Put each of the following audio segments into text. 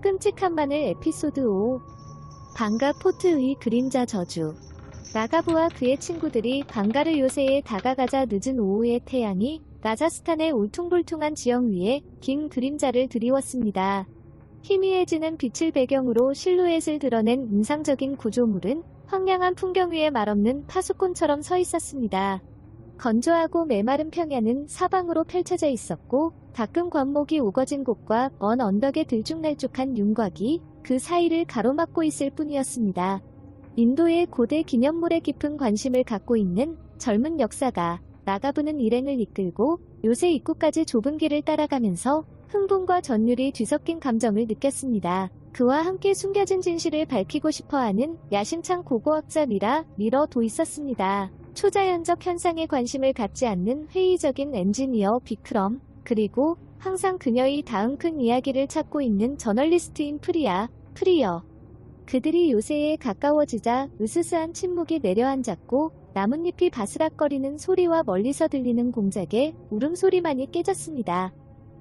끔찍한 마늘 에피소드 5. 방가 포트의 그림자 저주. 라가브와 그의 친구들이 방가르 요새에 다가가자 늦은 오후의 태양이 라자스탄의 울퉁불퉁한 지형 위에 긴 그림자를 드리웠습니다. 희미해지는 빛을 배경으로 실루엣을 드러낸 인상적인 구조물은 황량한 풍경 위에 말없는 파수꾼처럼 서 있었습니다. 건조하고 메마른 평야는 사방으로 펼쳐져 있었고 가끔 관목이 우거진 곳과 먼 언덕의 들쭉날쭉한 윤곽이 그 사이를 가로막고 있을 뿐이었습니다. 인도의 고대 기념물에 깊은 관심을 갖고 있는 젊은 역사가 라가브는 일행을 이끌고 요새 입구까지 좁은 길을 따라가면서 흥분과 전율이 뒤섞인 감정을 느꼈습니다. 그와 함께 숨겨진 진실을 밝히고 싶어하는 야심찬 고고학자 미러도 있었습니다. 초자연적 현상에 관심을 갖지 않는 회의적인 엔지니어 비크럼, 그리고 항상 그녀의 다음 큰 이야기를 찾고 있는 저널리스트인 프리어. 그들이 요새에 가까워지자 으스스한 침묵이 내려앉았고 나뭇잎이 바스락거리는 소리와 멀리서 들리는 공작의 울음소리만이 깨졌습니다.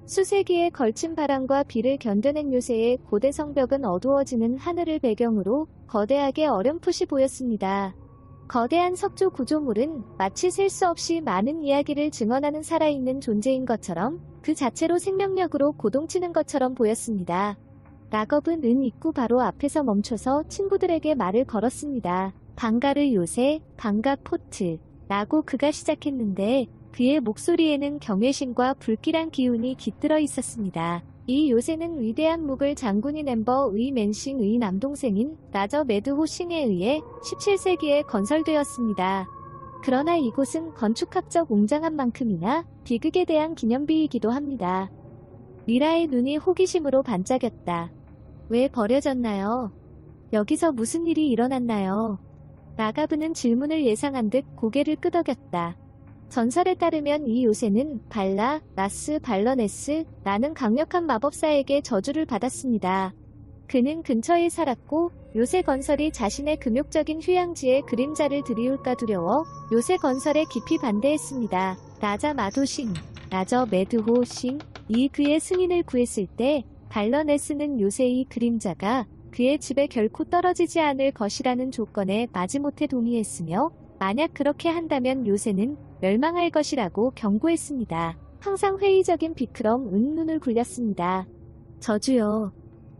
수세기에 걸친 바람과 비를 견뎌낸 요새의 고대 성벽은 어두워지는 하늘을 배경으로 거대하게 어렴풋이 보였습니다. 거대한 석조 구조물은 마치 셀 수 없이 많은 이야기를 증언하는 살아있는 존재인 것처럼 그 자체로 생명력으로 고동치는 것처럼 보였습니다. 라겁은 입구 바로 앞에서 멈춰서 친구들에게 말을 걸었습니다. 방가르 요새, 방가 포트 라고 그가 시작했는데 그의 목소리에는 경외심과 불길한 기운이 깃들어 있었습니다. 이 요새는 위대한 무굴 장군인 엠버의 맨싱의 남동생인 라저 매드호 싱에 의해 17세기에 건설되었습니다. 그러나 이곳은 건축학적 웅장한 만큼이나 비극에 대한 기념비이기도 합니다. 미라의 눈이 호기심으로 반짝였다. 왜 버려졌나요? 여기서 무슨 일이 일어났나요? 라가브는 질문을 예상한 듯 고개를 끄덕였다. 전설에 따르면 이 요새는 발러네스라는 강력한 마법사에게 저주를 받았습니다. 그는 근처에 살았고 요새 건설이 자신의 금욕적인 휴양지에 그림자를 들이울까 두려워 요새 건설에 깊이 반대했습니다. 라저 매드호 싱이 그의 승인을 구했을 때 발러네스는 요새의 그림자가 그의 집에 결코 떨어지지 않을 것이라는 조건에 마지못해 동의했으며 만약 그렇게 한다면 요새는 멸망할 것이라고 경고했습니다. 항상 회의적인 비크럼은 눈을 굴렸습니다. 저주요.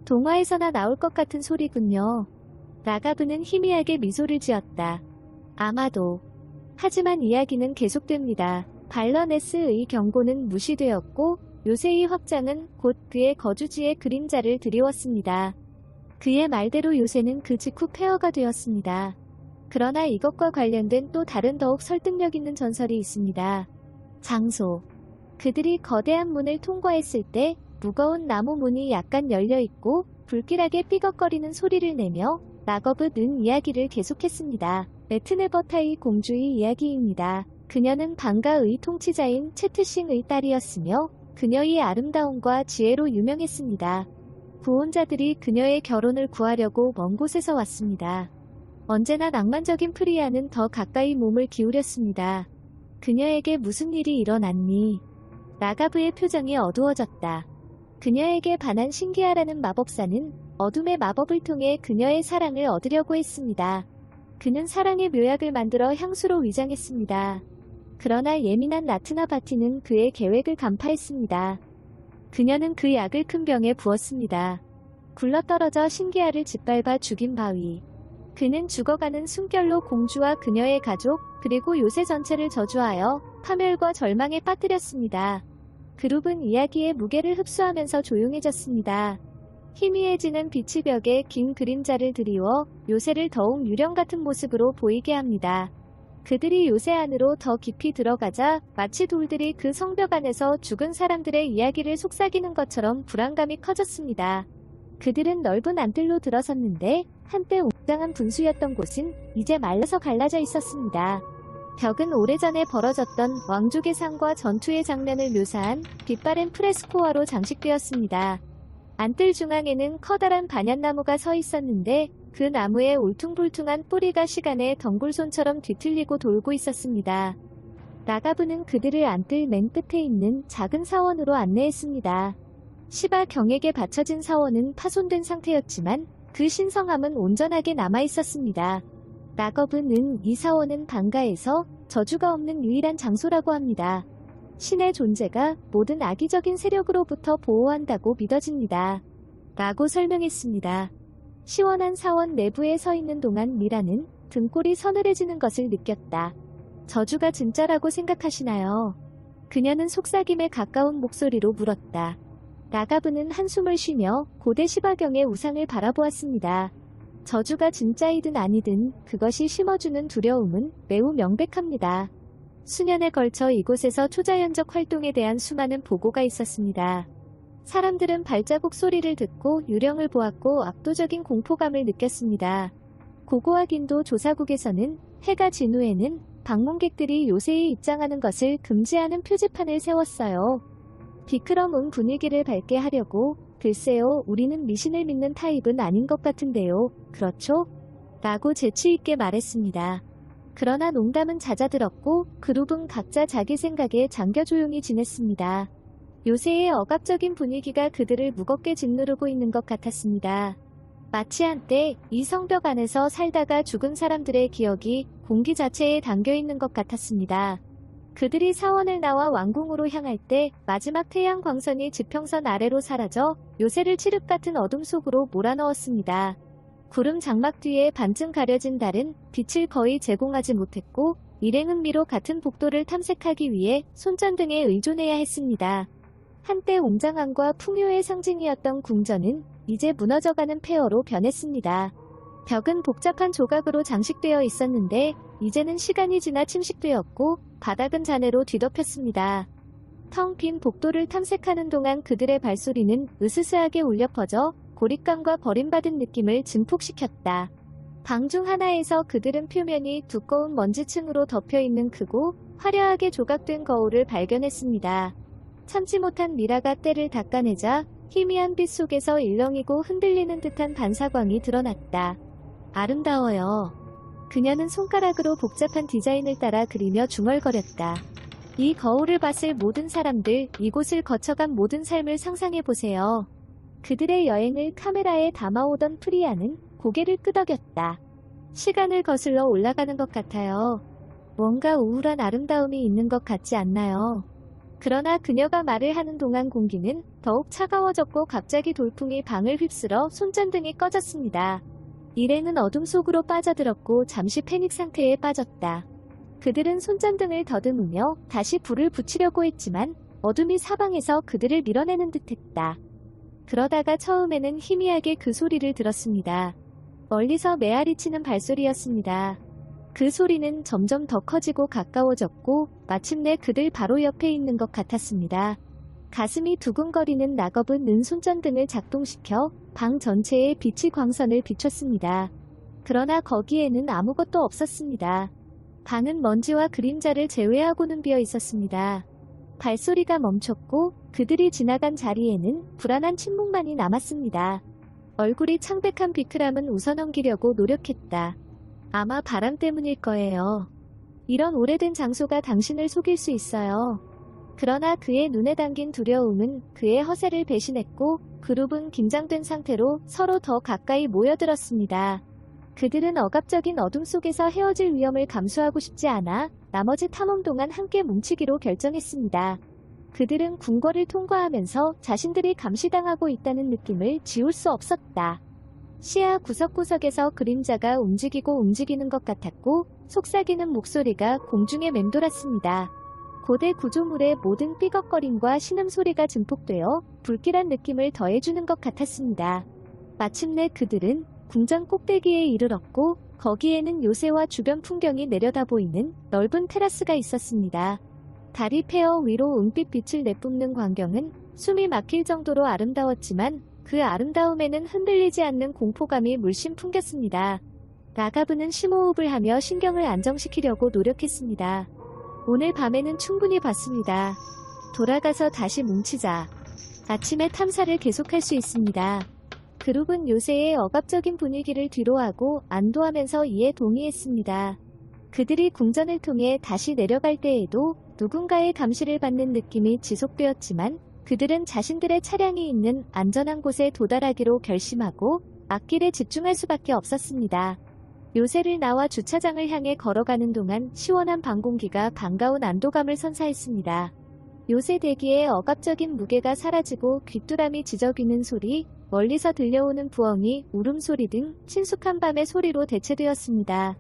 동화에서나 나올 것 같은 소리군요. 라가브는 희미하게 미소를 지었다. 아마도. 하지만 이야기는 계속됩니다. 발러네스의 경고는 무시되었고 요새의 확장은 곧 그의 거주지에 그림자를 드리웠습니다. 그의 말대로 요새는 그 직후 폐허가 되었습니다. 그러나 이것과 관련된 또 다른 더욱 설득력 있는 전설이 있습니다. 장소. 그들이 거대한 문을 통과했을 때 무거운 나무 문이 약간 열려있고 불길하게 삐걱거리는 소리를 내며 라거브는 이야기를 계속했습니다. 메트네버타이 공주의 이야기입니다. 그녀는 방가의 통치자인 체트싱의 딸이었으며 그녀의 아름다움과 지혜로 유명했습니다. 구원자들이 그녀의 결혼을 구하려고 먼 곳에서 왔습니다. 언제나 낭만적인 프리아는 더 가까이 몸을 기울였습니다. 그녀에게 무슨 일이 일어났니? 라가브의 표정이 어두워졌다. 그녀에게 반한 신기하라는 마법사는 어둠의 마법을 통해 그녀의 사랑을 얻으려고 했습니다. 그는 사랑의 묘약을 만들어 향수로 위장했습니다. 그러나 예민한 라트나 바티는 그의 계획을 간파했습니다. 그녀는 그 약을 큰 병에 부었습니다. 굴러떨어져 신기하를 짓밟아 죽인 바위. 그는 죽어가는 숨결로 공주와 그녀의 가족 그리고 요새 전체를 저주하여 파멸과 절망에 빠뜨렸습니다. 그룹은 이야기의 무게를 흡수하면서 조용해졌습니다. 희미해지는 빛이 벽에 긴 그림자를 드리워 요새를 더욱 유령 같은 모습으로 보이게 합니다. 그들이 요새 안으로 더 깊이 들어가자 마치 돌들이 그 성벽 안에서 죽은 사람들의 이야기를 속삭이는 것처럼 불안감이 커졌습니다. 그들은 넓은 안뜰로 들어섰는데 한때 웅장한 분수였던 곳은 이제 말라서 갈라져 있었습니다. 벽은 오래전에 벌어졌던 왕족의 상과 전투의 장면을 묘사한 빛바랜 프레스코화로 장식되었습니다. 안뜰 중앙에는 커다란 반얀나무가 서 있었는데 그 나무의 울퉁불퉁한 뿌리가 시간의 덩굴손처럼 뒤틀리고 돌고 있었습니다. 라가브는 그들을 안뜰 맨 끝에 있는 작은 사원으로 안내했습니다. 시바 경에게 바쳐진 사원은 파손된 상태였지만 그 신성함은 온전하게 남아있었습니다. 낙업은 이 사원은 방가에서 저주가 없는 유일한 장소라고 합니다. 신의 존재가 모든 악의적인 세력으로부터 보호한다고 믿어집니다. 라고 설명했습니다. 시원한 사원 내부에 서 있는 동안 미라는 등골이 서늘해지는 것을 느꼈다. 저주가 진짜라고 생각하시나요? 그녀는 속삭임에 가까운 목소리로 물었다. 라가브는 한숨을 쉬며 고대 시바경의 우상을 바라보았습니다. 저주가 진짜이든 아니든 그것이 심어주는 두려움은 매우 명백합니다. 수년에 걸쳐 이곳에서 초자연적 활동에 대한 수많은 보고가 있었습니다. 사람들은 발자국 소리를 듣고 유령을 보았고 압도적인 공포감을 느꼈습니다. 고고와 긴도 조사국에서는 해가 진 후에는 방문객들이 요새에 입장하는 것을 금지하는 표지판을 세웠어요. 비크럼은 분위기를 밝게 하려고 글쎄요, 우리는 미신을 믿는 타입은 아닌 것 같은데요. 그렇죠? 라고 재치있게 말했습니다. 그러나 농담은 잦아들었고 그룹은 각자 자기 생각에 잠겨 조용히 지냈습니다. 요새의 억압적인 분위기가 그들을 무겁게 짓누르고 있는 것 같았습니다. 마치 한때 이 성벽 안에서 살다가 죽은 사람들의 기억이 공기 자체에 담겨있는 것 같았습니다. 그들이 사원을 나와 왕궁으로 향할 때 마지막 태양 광선이 지평선 아래로 사라져 요새를 칠흑 같은 어둠 속으로 몰아넣었습니다. 구름 장막 뒤에 반쯤 가려진 달은 빛을 거의 제공하지 못했고 일행은 미로 같은 복도를 탐색하기 위해 손전등에 의존해야 했습니다. 한때 웅장함과 풍요의 상징이었던 궁전은 이제 무너져가는 폐허로 변했습니다. 벽은 복잡한 조각으로 장식되어 있었는데 이제는 시간이 지나 침식되었고 바닥은 잔해로 뒤덮였습니다. 텅 빈 복도를 탐색하는 동안 그들의 발소리는 으스스하게 울려 퍼져 고립감과 버림받은 느낌을 증폭시켰다. 방 중 하나에서 그들은 표면이 두꺼운 먼지층으로 덮여있는 크고 화려하게 조각된 거울을 발견했습니다. 참지 못한 미라가 때를 닦아내자 희미한 빛 속에서 일렁이고 흔들리는 듯한 반사광이 드러났다. 아름다워요. 그녀는 손가락으로 복잡한 디자인을 따라 그리며 중얼거렸다. 이 거울을 봤을 모든 사람들, 이곳을 거쳐간 모든 삶을 상상해보세요. 그들의 여행을 카메라에 담아오던 프리아는 고개를 끄덕였다. 시간을 거슬러 올라가는 것 같아요. 뭔가 우울한 아름다움이 있는 것 같지 않나요? 그러나 그녀가 말을 하는 동안 공기는 더욱 차가워졌고 갑자기 돌풍이 방을 휩쓸어 손전등이 꺼졌습니다. 일행은 어둠 속으로 빠져들었고 잠시 패닉 상태에 빠졌다. 그들은 손전등을 더듬으며 다시 불을 붙이려고 했지만 어둠이 사방에서 그들을 밀어내는 듯했다. 그러다가 처음에는 희미하게 그 소리를 들었습니다. 멀리서 메아리 치는 발소리였습니다. 그 소리는 점점 더 커지고 가까워졌고 마침내 그들 바로 옆에 있는 것 같았습니다. 가슴이 두근거리는 낙업은 는 손전등을 작동시켜 방 전체에 빛이 광선을 비췄습니다. 그러나 거기에는 아무것도 없었습니다. 방은 먼지와 그림자를 제외하고는 비어 있었습니다. 발소리가 멈췄고 그들이 지나간 자리에는 불안한 침묵만이 남았습니다. 얼굴이 창백한 비크람은 웃어넘기려고 노력했다. 아마 바람 때문일 거예요. 이런 오래된 장소가 당신을 속일 수 있어요. 그러나 그의 눈에 담긴 두려움은 그의 허세를 배신했고 그룹은 긴장된 상태로 서로 더 가까이 모여들었습니다. 그들은 억압적인 어둠 속에서 헤어질 위험을 감수하고 싶지 않아 나머지 탐험 동안 함께 뭉치기로 결정했습니다. 그들은 궁궐을 통과하면서 자신들이 감시당하고 있다는 느낌을 지울 수 없었다. 시야 구석구석에서 그림자가 움직이는 것 같았고 속삭이는 목소리가 공중에 맴돌았습니다. 고대 구조물의 모든 삐걱거림과 신음소리가 증폭되어 불길한 느낌을 더해주는 것 같았습니다. 마침내 그들은 궁전 꼭대기에 이르렀고 거기에는 요새와 주변 풍경이 내려다 보이는 넓은 테라스가 있었습니다. 달이 폐허 위로 은빛 빛을 내뿜는 광경은 숨이 막힐 정도로 아름다웠지만 그 아름다움에는 흔들리지 않는 공포감이 물씬 풍겼습니다. 라가브는 심호흡을 하며 신경을 안정시키려고 노력했습니다. 오늘 밤에는 충분히 봤습니다. 돌아가서 다시 뭉치자. 아침에 탐사를 계속할 수 있습니다. 그룹은 요새의 억압적인 분위기를 뒤로하고 안도하면서 이에 동의했습니다. 그들이 궁전을 통해 다시 내려갈 때에도 누군가의 감시를 받는 느낌이 지속되었지만 그들은 자신들의 차량이 있는 안전한 곳에 도달하기로 결심하고 앞길에 집중할 수밖에 없었습니다. 요새를 나와 주차장을 향해 걸어가는 동안 시원한 밤 공기가 반가운 안도감을 선사했습니다. 요새 대기에 억압적인 무게가 사라지고 귀뚜라미 지저귀는 소리, 멀리서 들려오는 부엉이, 울음소리 등 친숙한 밤의 소리로 대체되었습니다.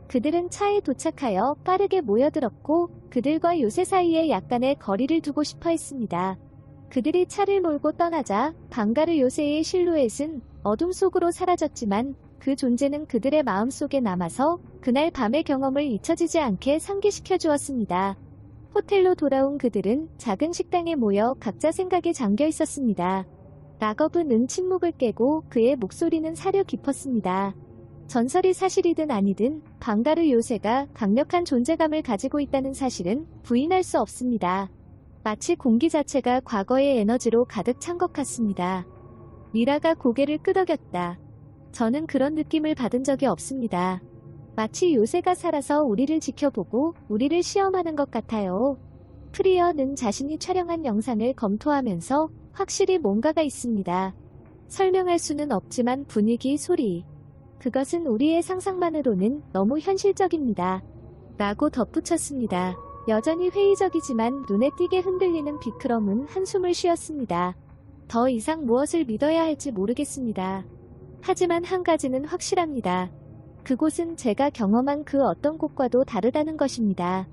그들은 차에 도착하여 빠르게 모여들었고 그들과 요새 사이에 약간의 거리를 두고 싶어 했습니다. 그들이 차를 몰고 떠나자 방가르 요새의 실루엣은 어둠 속으로 사라졌지만 그 존재는 그들의 마음속에 남아서 그날 밤의 경험을 잊혀지지 않게 상기시켜 주었습니다. 호텔로 돌아온 그들은 작은 식당에 모여 각자 생각에 잠겨 있었습니다. 라거브는 침묵을 깨고 그의 목소리는 사려 깊었습니다. 전설이 사실이든 아니든 방가르 요새가 강력한 존재감을 가지고 있다는 사실은 부인할 수 없습니다. 마치 공기 자체가 과거의 에너지로 가득 찬 것 같습니다. 미라가 고개를 끄덕였다. 저는 그런 느낌을 받은 적이 없습니다. 마치 요새가 살아서 우리를 지켜보고 우리를 시험하는 것 같아요. 프리어는 자신이 촬영한 영상을 검토하면서 확실히 뭔가가 있습니다. 설명할 수는 없지만 분위기, 소리. 그것은 우리의 상상만으로는 너무 현실적입니다. 라고 덧붙였습니다. 여전히 회의적이지만 눈에 띄게 흔들리는 비크럼은 한숨을 쉬었습니다. 더 이상 무엇을 믿어야 할지 모르겠습니다. 하지만 한 가지는 확실합니다. 그곳은 제가 경험한 그 어떤 곳과도 다르다는 것입니다.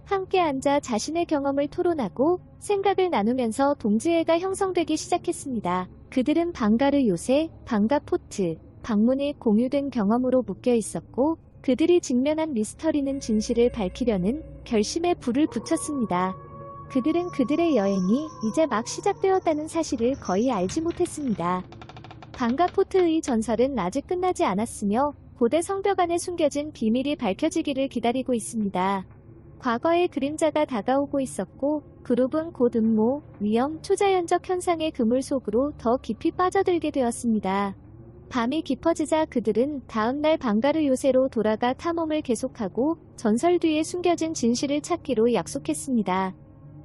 함께 앉아 자신의 경험을 토론하고 생각을 나누면서 동지애가 형성되기 시작했습니다. 그들은 방가르 요새, 방가 포트, 방문이 공유된 경험으로 묶여 있었고 그들이 직면한 미스터리는 진실을 밝히려는 결심에 불을 붙였습니다. 그들은 그들의 여행이 이제 막 시작되었다는 사실을 거의 알지 못했습니다. 방가 포트의 전설은 아직 끝나지 않았으며 고대 성벽 안에 숨겨진 비밀이 밝혀지기를 기다리고 있습니다. 과거의 그림자가 다가오고 있었고 그룹은 곧 음모, 위험, 초자연적 현상의 그물 속으로 더 깊이 빠져들게 되었습니다. 밤이 깊어지자 그들은 다음날 방가르 요새로 돌아가 탐험을 계속하고 전설 뒤에 숨겨진 진실을 찾기로 약속했습니다.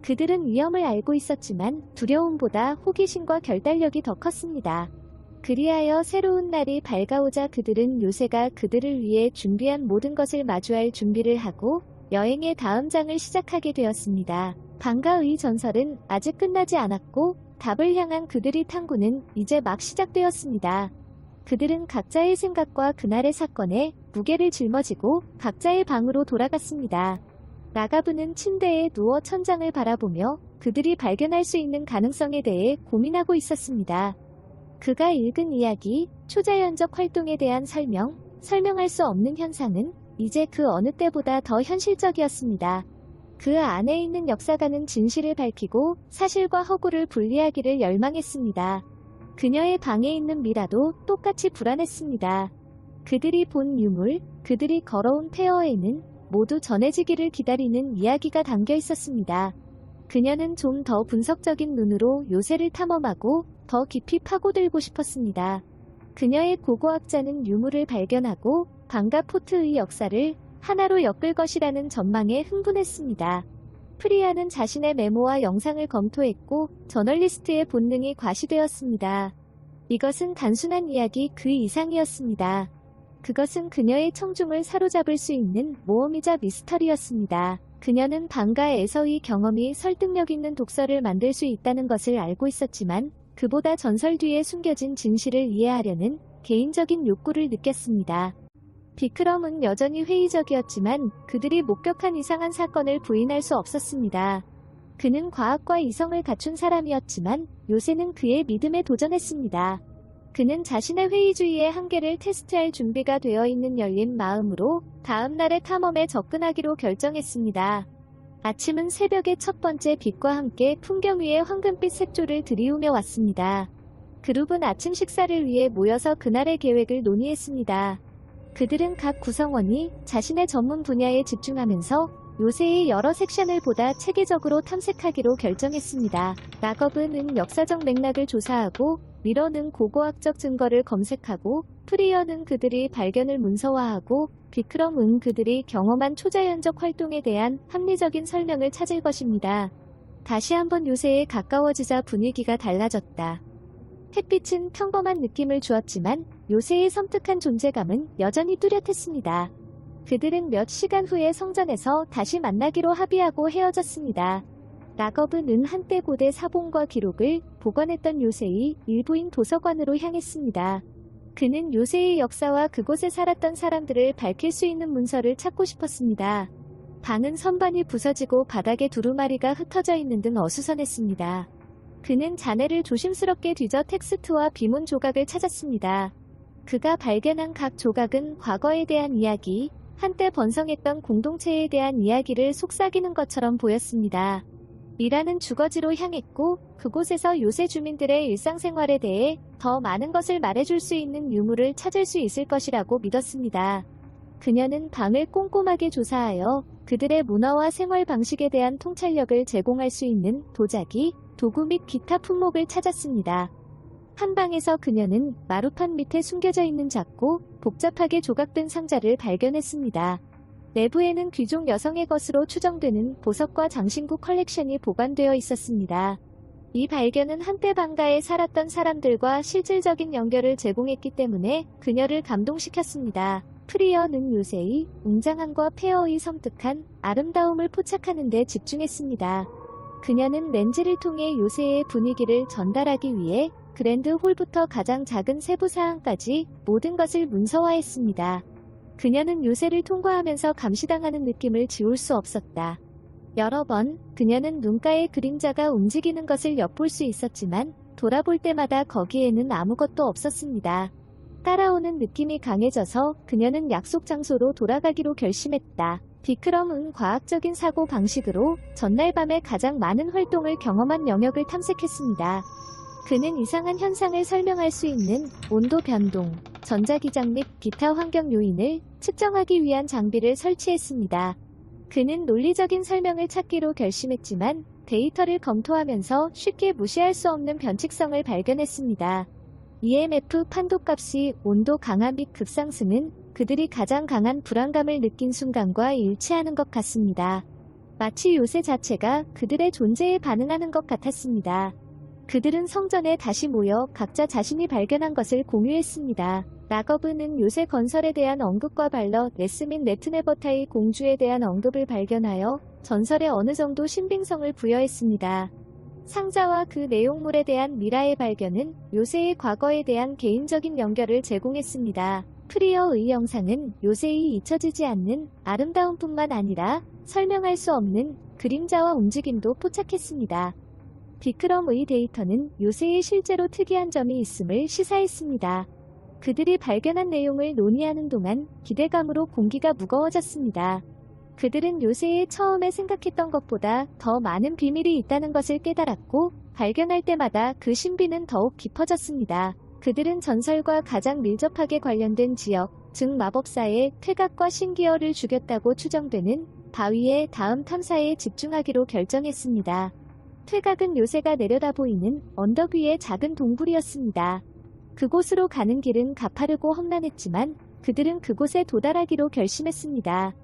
그들은 위험을 알고 있었지만 두려움보다 호기심과 결단력이 더 컸습니다. 그리하여 새로운 날이 밝아오자 그들은 요새가 그들을 위해 준비한 모든 것을 마주할 준비를 하고 여행의 다음 장을 시작하게 되었습니다. 방가의 전설은 아직 끝나지 않았고 답을 향한 그들의 탐구는 이제 막 시작되었습니다. 그들은 각자의 생각과 그날의 사건에 무게를 짊어지고 각자의 방으로 돌아갔습니다. 라가브는 침대에 누워 천장을 바라보며 그들이 발견할 수 있는 가능성에 대해 고민하고 있었습니다. 그가 읽은 이야기, 초자연적 활동에 대한 설명할 수 없는 현상은 이제 그 어느 때보다 더 현실적이었습니다. 그 안에 있는 역사가는 진실을 밝히고 사실과 허구를 분리하기를 열망했습니다. 그녀의 방에 있는 미라도 똑같이 불안했습니다. 그들이 본 유물, 그들이 걸어온 페어에는 모두 전해지기를 기다리는 이야기가 담겨 있었습니다. 그녀는 좀 더 분석적인 눈으로 요새를 탐험하고 더 깊이 파고들고 싶었습니다. 그녀의 고고학자는 유물을 발견하고 방가 포트의 역사를 하나로 엮을 것이라는 전망에 흥분했습니다. 프리아는 자신의 메모와 영상을 검토했고 저널리스트의 본능이 과시되었습니다. 이것은 단순한 이야기 그 이상이었습니다. 그것은 그녀의 청중을 사로잡을 수 있는 모험이자 미스터리였습니다. 그녀는 방가에서의 경험이 설득력 있는 독서를 만들 수 있다는 것을 알고 있었지만 그보다 전설 뒤에 숨겨진 진실을 이해하려는 개인적인 욕구를 느꼈습니다. 비크럼은 여전히 회의적이었지만 그들이 목격한 이상한 사건을 부인할 수 없었습니다. 그는 과학과 이성을 갖춘 사람이었지만 요새는 그의 믿음에 도전했습니다. 그는 자신의 회의주의의 한계를 테스트할 준비가 되어 있는 열린 마음으로 다음날의 탐험에 접근하기로 결정했습니다. 아침은 새벽의 첫 번째 빛과 함께 풍경 위에 황금빛 색조를 들이우며 왔습니다. 그룹은 아침 식사를 위해 모여서 그날의 계획을 논의했습니다. 그들은 각 구성원이 자신의 전문 분야에 집중하면서 요새의 여러 섹션을 보다 체계적으로 탐색하기로 결정했습니다. 라거브는 역사적 맥락을 조사하고 미러는 고고학적 증거를 검색하고 프리어는 그들이 발견을 문서화하고 비크럼은 그들이 경험한 초자연적 활동에 대한 합리적인 설명을 찾을 것입니다. 다시 한번 요새에 가까워지자 분위기가 달라졌다. 햇빛은 평범한 느낌을 주었지만 요새의 섬뜩한 존재감은 여전히 뚜렷했습니다. 그들은 몇 시간 후에 성전에서 다시 만나기로 합의하고 헤어졌습니다. 라거브는 한때 고대 사본과 기록을 보관했던 요새의 일부인 도서관으로 향했습니다. 그는 요새의 역사와 그곳에 살았던 사람들을 밝힐 수 있는 문서를 찾고 싶었습니다. 방은 선반이 부서지고 바닥에 두루마리가 흩어져 있는 등 어수선했습니다. 그는 잔해를 조심스럽게 뒤져 텍스트와 비문 조각을 찾았습니다. 그가 발견한 각 조각은 과거에 대한 이야기, 한때 번성했던 공동체에 대한 이야기를 속삭이는 것처럼 보였습니다. 미라는 주거지로 향했고 그곳에서 요새 주민들의 일상생활에 대해 더 많은 것을 말해줄 수 있는 유물을 찾을 수 있을 것이라고 믿었습니다. 그녀는 방을 꼼꼼하게 조사하여 그들의 문화와 생활 방식에 대한 통찰력을 제공할 수 있는 도자기, 도구 및 기타 품목을 찾았습니다. 한 방에서 그녀는 마루판 밑에 숨겨져 있는 작고 복잡하게 조각된 상자를 발견했습니다. 내부에는 귀족 여성의 것으로 추정되는 보석과 장신구 컬렉션이 보관되어 있었습니다. 이 발견은 한때 방가에 살았던 사람들과 실질적인 연결을 제공했기 때문에 그녀를 감동시켰습니다. 프리어는 요새의 웅장함과 폐허의 섬뜩한 아름다움을 포착하는 데 집중했습니다. 그녀는 렌즈를 통해 요새의 분위기를 전달하기 위해 그랜드 홀부터 가장 작은 세부 사항까지 모든 것을 문서화했습니다. 그녀는 요새를 통과하면서 감시당하는 느낌을 지울 수 없었다. 여러 번 그녀는 눈가의 그림자가 움직이는 것을 엿볼 수 있었지만 돌아볼 때마다 거기에는 아무것도 없었습니다. 따라오는 느낌이 강해져서 그녀는 약속 장소로 돌아가기로 결심했다. 비크럼은 과학적인 사고 방식으로 전날 밤에 가장 많은 활동을 경험한 영역을 탐색했습니다. 그는 이상한 현상을 설명할 수 있는 온도 변동, 전자기장 및 기타 환경 요인을 측정하기 위한 장비를 설치했습니다. 그는 논리적인 설명을 찾기로 결심했지만 데이터를 검토하면서 쉽게 무시할 수 없는 변칙성을 발견했습니다. EMF 판도값이 온도 강화 및 급상승은 그들이 가장 강한 불안감을 느낀 순간과 일치하는 것 같습니다. 마치 요새 자체가 그들의 존재에 반응하는 것 같았습니다. 그들은 성전에 다시 모여 각자 자신이 발견한 것을 공유했습니다. 라거브는 요새 건설에 대한 언급과 발러 레스 및 네트네버타의 공주에 대한 언급을 발견하여 전설에 어느 정도 신빙성을 부여했습니다. 상자와 그 내용물에 대한 미라의 발견은 요새의 과거에 대한 개인적인 연결을 제공했습니다. 프리어의 영상은 요새의 잊혀지지 않는 아름다움뿐만 아니라 설명할 수 없는 그림자와 움직임도 포착했습니다. 비크럼의 데이터는 요새에 실제로 특이한 점이 있음을 시사했습니다. 그들이 발견한 내용을 논의하는 동안 기대감으로 공기가 무거워졌습니다. 그들은 요새에 처음에 생각했던 것보다 더 많은 비밀이 있다는 것을 깨달았고 발견할 때마다 그 신비는 더욱 깊어졌습니다. 그들은 전설과 가장 밀접하게 관련된 지역, 즉 마법사의 퇴각과 신기어를 죽였다고 추정되는 바위의 다음 탐사에 집중하기로 결정했습니다. 퇴각은 요새가 내려다 보이는 언덕 위의 작은 동굴이었습니다. 그곳으로 가는 길은 가파르고 험난했지만 그들은 그곳에 도달하기로 결심했습니다.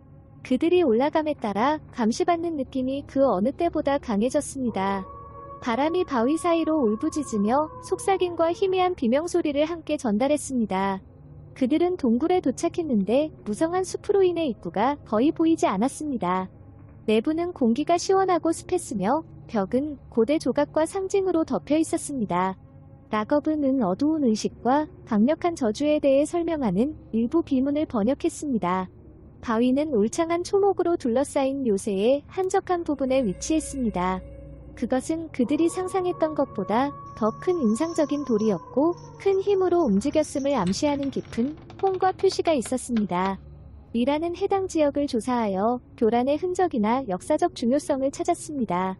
그들이 올라감에 따라 감시받는 느낌이 그 어느 때보다 강해졌습니다. 바람이 바위 사이로 울부짖으며 속삭임과 희미한 비명소리를 함께 전달했습니다. 그들은 동굴에 도착했는데 무성한 숲으로 인해 입구가 거의 보이지 않았습니다. 내부는 공기가 시원하고 습했으며 벽은 고대 조각과 상징으로 덮여 있었습니다. 라거브는 어두운 의식과 강력한 저주에 대해 설명하는 일부 비문을 번역했습니다. 바위는 울창한 초목으로 둘러싸인 요새의 한적한 부분에 위치했습니다. 그것은 그들이 상상했던 것보다 더 큰 인상적인 돌이었고 큰 힘으로 움직였음을 암시하는 깊은 홍과 표시가 있었습니다. 미라는 해당 지역을 조사하여 교란의 흔적이나 역사적 중요성을 찾았습니다.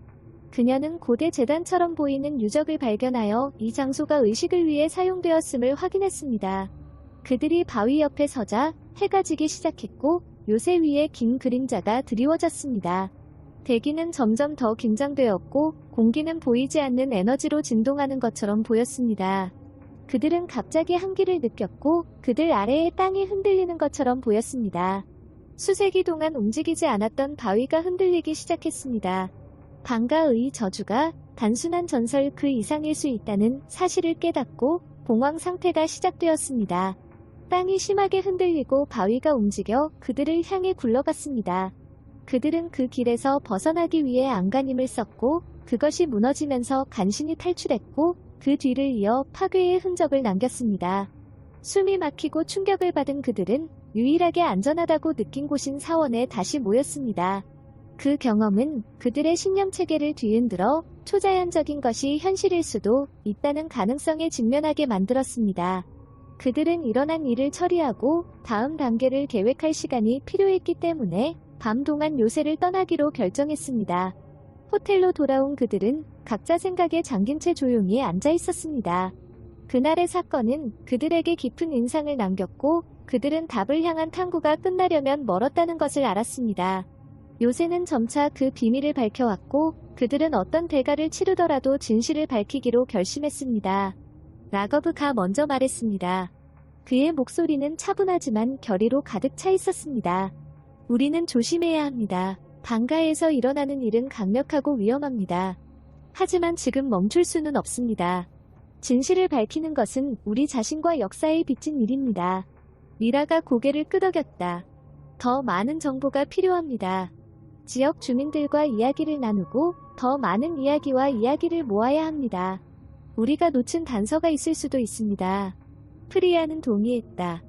그녀는 고대 제단처럼 보이는 유적을 발견하여 이 장소가 의식을 위해 사용되었음을 확인했습니다. 그들이 바위 옆에 서자 해가 지기 시작했고 요새 위에 긴 그림자가 드리워졌습니다. 대기는 점점 더 긴장되었고 공기는 보이지 않는 에너지로 진동하는 것처럼 보였습니다. 그들은 갑자기 한기를 느꼈고 그들 아래의 땅이 흔들리는 것처럼 보였습니다. 수세기 동안 움직이지 않았던 바위가 흔들리기 시작했습니다. 방가의 저주가 단순한 전설 그 이상일 수 있다는 사실을 깨닫고 봉황 상태가 시작되었습니다. 땅이 심하게 흔들리고 바위가 움직여 그들을 향해 굴러갔습니다. 그들은 그 길에서 벗어나기 위해 안간힘을 썼고 그것이 무너지면서 간신히 탈출했고 그 뒤를 이어 파괴의 흔적을 남겼습니다. 숨이 막히고 충격을 받은 그들은 유일하게 안전하다고 느낀 곳인 사원에 다시 모였습니다. 그 경험은 그들의 신념 체계를 뒤흔들어 초자연적인 것이 현실일 수도 있다는 가능성에 직면하게 만들었습니다. 그들은 일어난 일을 처리하고 다음 단계를 계획할 시간이 필요했기 때문에 밤 동안 요새를 떠나기로 결정했습니다. 호텔로 돌아온 그들은 각자 생각에 잠긴 채 조용히 앉아 있었습니다. 그날의 사건은 그들에게 깊은 인상을 남겼고 그들은 답을 향한 탐구가 끝나려면 멀었다는 것을 알았습니다. 요새는 점차 그 비밀을 밝혀왔고 그들은 어떤 대가를 치르더라도 진실을 밝히기로 결심했습니다. 라거브가 먼저 말했습니다. 그의 목소리는 차분하지만 결의로 가득 차 있었습니다. 우리는 조심해야 합니다. 방가에서 일어나는 일은 강력하고 위험합니다. 하지만 지금 멈출 수는 없습니다. 진실을 밝히는 것은 우리 자신과 역사에 빚진 일입니다. 미라가 고개를 끄덕였다. 더 많은 정보가 필요합니다. 지역 주민들과 이야기를 나누고 더 많은 이야기와 이야기를 모아야 합니다. 우리가 놓친 단서가 있을 수도 있습니다. 프리아는 동의했다.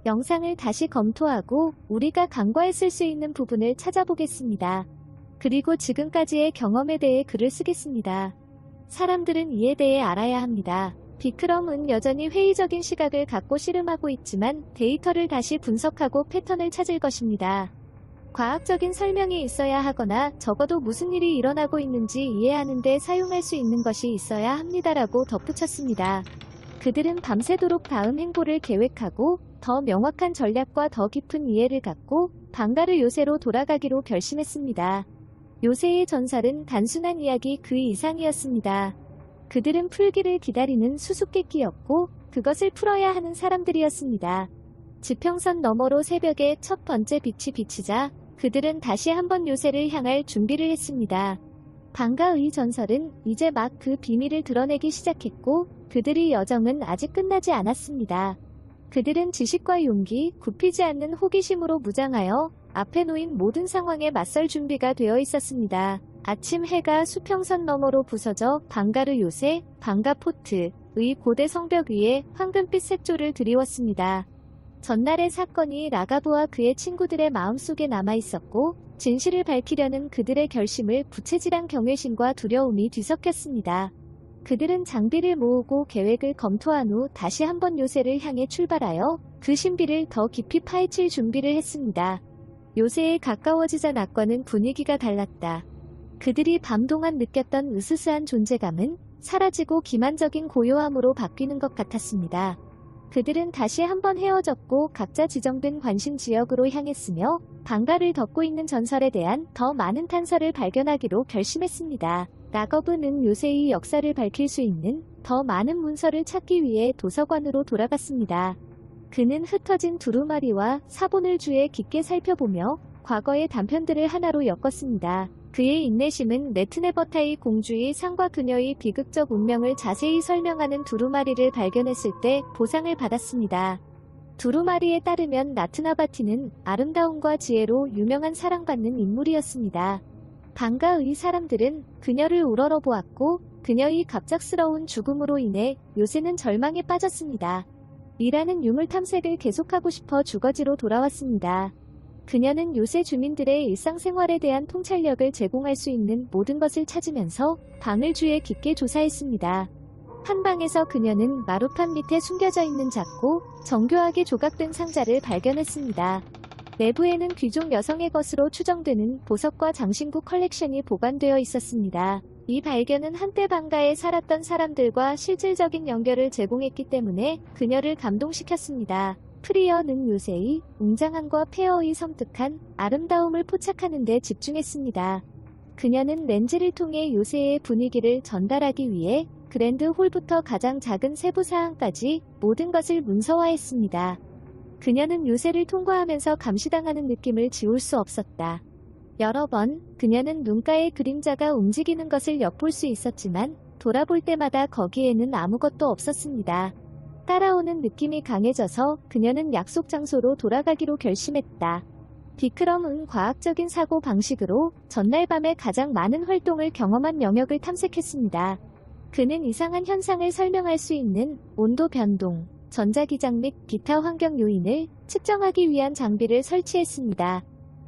영상을 다시 검토하고 우리가 간과했을 수 있는 부분을 찾아보겠습니다. 그리고 지금까지의 경험에 대해 글을 쓰겠습니다. 사람들은 이에 대해 알아야 합니다. 비크럼은 여전히 회의적인 시각을 갖고 씨름하고 있지만 데이터를 다시 분석하고 패턴을 찾을 것입니다. 과학적인 설명이 있어야 하거나 적어도 무슨 일이 일어나고 있는지 이해하는 데 사용할 수 있는 것이 있어야 합니다라고 덧붙였습니다. 그들은 밤새도록 다음 행보를 계획하고 더 명확한 전략과 더 깊은 이해를 갖고 방가르 요새로 돌아가기로 결심했습니다. 요새의 전설은 단순한 이야기 그 이상이었습니다. 그들은 풀기를 기다리는 수수께끼였고 그것을 풀어야 하는 사람들이었습니다. 지평선 너머로 새벽의 첫 번째 빛이 비치자 그들은 다시 한번 요새를 향할 준비를 했습니다. 방가의 전설은 이제 막 그 비밀을 드러내기 시작했고 그들의 여정은 아직 끝나지 않았습니다. 그들은 지식과 용기, 굽히지 않는 호기심으로 무장하여 앞에 놓인 모든 상황에 맞설 준비가 되어 있었습니다. 아침 해가 수평선 너머로 부서져 방가르 요새, 방가포트의 고대 성벽 위에 황금빛 색조를 드리웠습니다. 전날의 사건이 라가브와 그의 친구들의 마음속에 남아있었고 진실을 밝히려는 그들의 결심을 부채질한 경외심과 두려움이 뒤섞였습니다. 그들은 장비를 모으고 계획을 검토한 후 다시 한번 요새를 향해 출발하여 그 신비를 더 깊이 파헤칠 준비를 했습니다. 요새에 가까워지자 낮과는 분위기가 달랐다. 그들이 밤 동안 느꼈던 으스스한 존재감은 사라지고 기만적인 고요함으로 바뀌는 것 같았습니다. 그들은 다시 한번 헤어졌고 각자 지정된 관심 지역으로 향했으며 방가를 덮고 있는 전설에 대한 더 많은 탄서를 발견하기로 결심했습니다. 라거브는 요새의 역사를 밝힐 수 있는 더 많은 문서를 찾기 위해 도서관으로 돌아갔습니다. 그는 흩어진 두루마리와 사본을 주에 깊게 살펴보며 과거의 단편들을 하나로 엮었습니다. 그의 인내심은 네트네버타이 공주의 상과 그녀의 비극적 운명을 자세히 설명하는 두루마리를 발견했을 때 보상을 받았습니다. 두루마리에 따르면 나트나바티는 아름다움과 지혜로 유명한 사랑받는 인물이었습니다. 방가의 사람들은 그녀를 우러러보았고 그녀의 갑작스러운 죽음으로 인해 요새는 절망에 빠졌습니다. 미라는 유물 탐색을 계속하고 싶어 주거지로 돌아왔습니다. 그녀는 요새 주민들의 일상생활에 대한 통찰력을 제공할 수 있는 모든 것을 찾으면서 방을 주에 깊게 조사했습니다. 한 방에서 그녀는 마루판 밑에 숨겨져 있는 작고 정교하게 조각된 상자를 발견했습니다. 내부에는 귀족 여성의 것으로 추정되는 보석과 장신구 컬렉션이 보관되어 있었습니다. 이 발견은 한때 방가에 살았던 사람들과 실질적인 연결을 제공했기 때문에 그녀를 감동시켰습니다. 프리어는 요새의 웅장함과 폐허의 섬뜩한 아름다움을 포착하는 데 집중했습니다. 그녀는 렌즈를 통해 요새의 분위기를 전달하기 위해 그랜드 홀부터 가장 작은 세부 사항까지 모든 것을 문서화했습니다. 그녀는 요새를 통과하면서 감시당하는 느낌을 지울 수 없었다. 여러 번 그녀는 눈가의 그림자가 움직이는 것을 엿볼 수 있었지만 돌아볼 때마다 거기에는 아무것도 없었습니다. 따라오는 느낌이 강해져서 그녀는 약속 장소로 돌아가기로 결심했다. 비크럼은 과학적인 사고 방식으로 전날 밤에 가장 많은 활동을 경험한 영역을 탐색했습니다. 그는 이상한 현상을 설명할 수 있는 온도 변동, 전자기장 및 기타 환경 요인을 측정하기 위한 장비를 설치했습니다.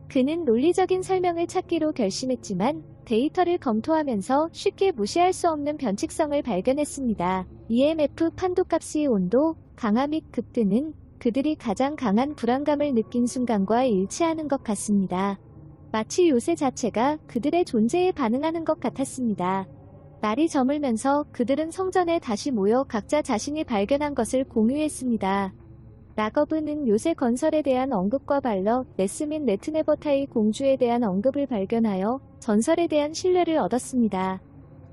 그는 논리적인 설명을 찾기로 결심했지만 데이터를 검토하면서 쉽게 무시할 수 없는 변칙성을 발견했습니다. EMF 판도값의 온도, 강하 및 급등은 그들이 가장 강한 불안감을 느낀 순간과 일치하는 것 같습니다. 마치 요새 자체가 그들의 존재에 반응하는 것 같았습니다. 날이 저물면서 그들은 성전에 다시 모여 각자 자신이 발견한 것을 공유했습니다. 라거브는 요새 건설에 대한 언급과 발러, 네스 및 레트네버타의 공주에 대한 언급을 발견하여 전설에 대한 신뢰를 얻었습니다.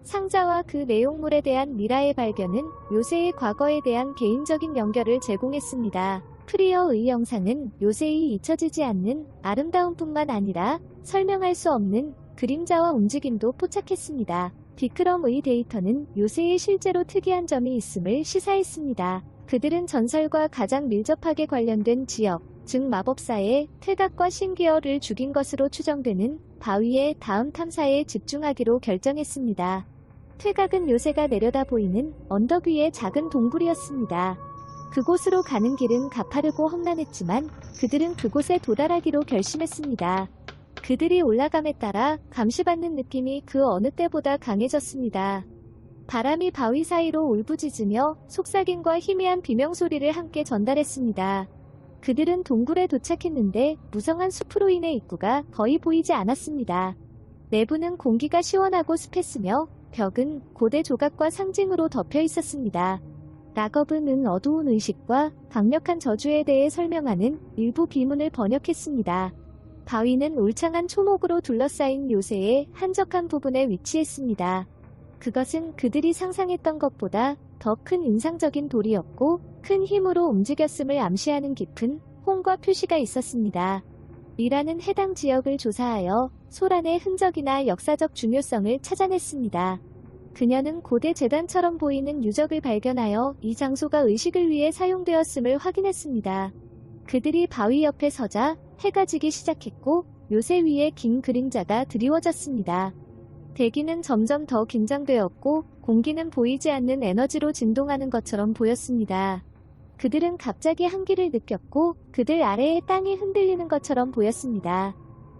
상자와 그 내용물에 대한 미라의 발견은 요새의 과거에 대한 개인적인 연결을 제공했습니다. 프리어의 영상은 요새의 잊혀지지 않는 아름다움뿐만 아니라 설명할 수 없는 그림자와 움직임도 포착했습니다. 비크럼의 데이터는 요새에 실제로 특이한 점이 있음을 시사했습니다. 그들은 전설과 가장 밀접하게 관련된 지역, 즉 마법사의 퇴각과 신기어를 죽인 것으로 추정되는 바위의 다음 탐사에 집중하기로 결정했습니다. 퇴각은 요새가 내려다 보이는 언덕 위의 작은 동굴이었습니다. 그곳으로 가는 길은 가파르고 험난했지만 그들은 그곳에 도달하기로 결심했습니다. 그들이 올라감에 따라 감시받는 느낌이 그 어느 때보다 강해졌습니다. 바람이 바위 사이로 울부짖으며 속삭임과 희미한 비명소리를 함께 전달했습니다. 그들은 동굴에 도착했는데 무성한 숲으로 인해 입구가 거의 보이지 않았습니다. 내부는 공기가 시원하고 습했으며 벽은 고대 조각과 상징으로 덮여 있었습니다. 라거브는 어두운 의식과 강력한 저주에 대해 설명하는 일부 비문을 번역했습니다. 바위는 울창한 초목으로 둘러싸인 요새의 한적한 부분에 위치했습니다. 그것은 그들이 상상했던 것보다 더 큰 인상적인 돌이었고 큰 힘으로 움직였음을 암시하는 깊은 홍과 표시가 있었습니다. 미라는 해당 지역을 조사하여 소란의 흔적이나 역사적 중요성을 찾아냈습니다. 그녀는 고대 제단처럼 보이는 유적을 발견하여 이 장소가 의식을 위해 사용되었음을 확인했습니다. 그들이 바위 옆에 서자 해가 지기 시작했고 요새 위에 긴 그림자가 드리워졌습니다. 대기는 점점 더 긴장되었고 공기는 보이지 않는 에너지로 진동하는 것처럼 보였습니다. 그들은 갑자기 한기를 느꼈고 그들 아래의 땅이 흔들리는 것처럼 보였습니다.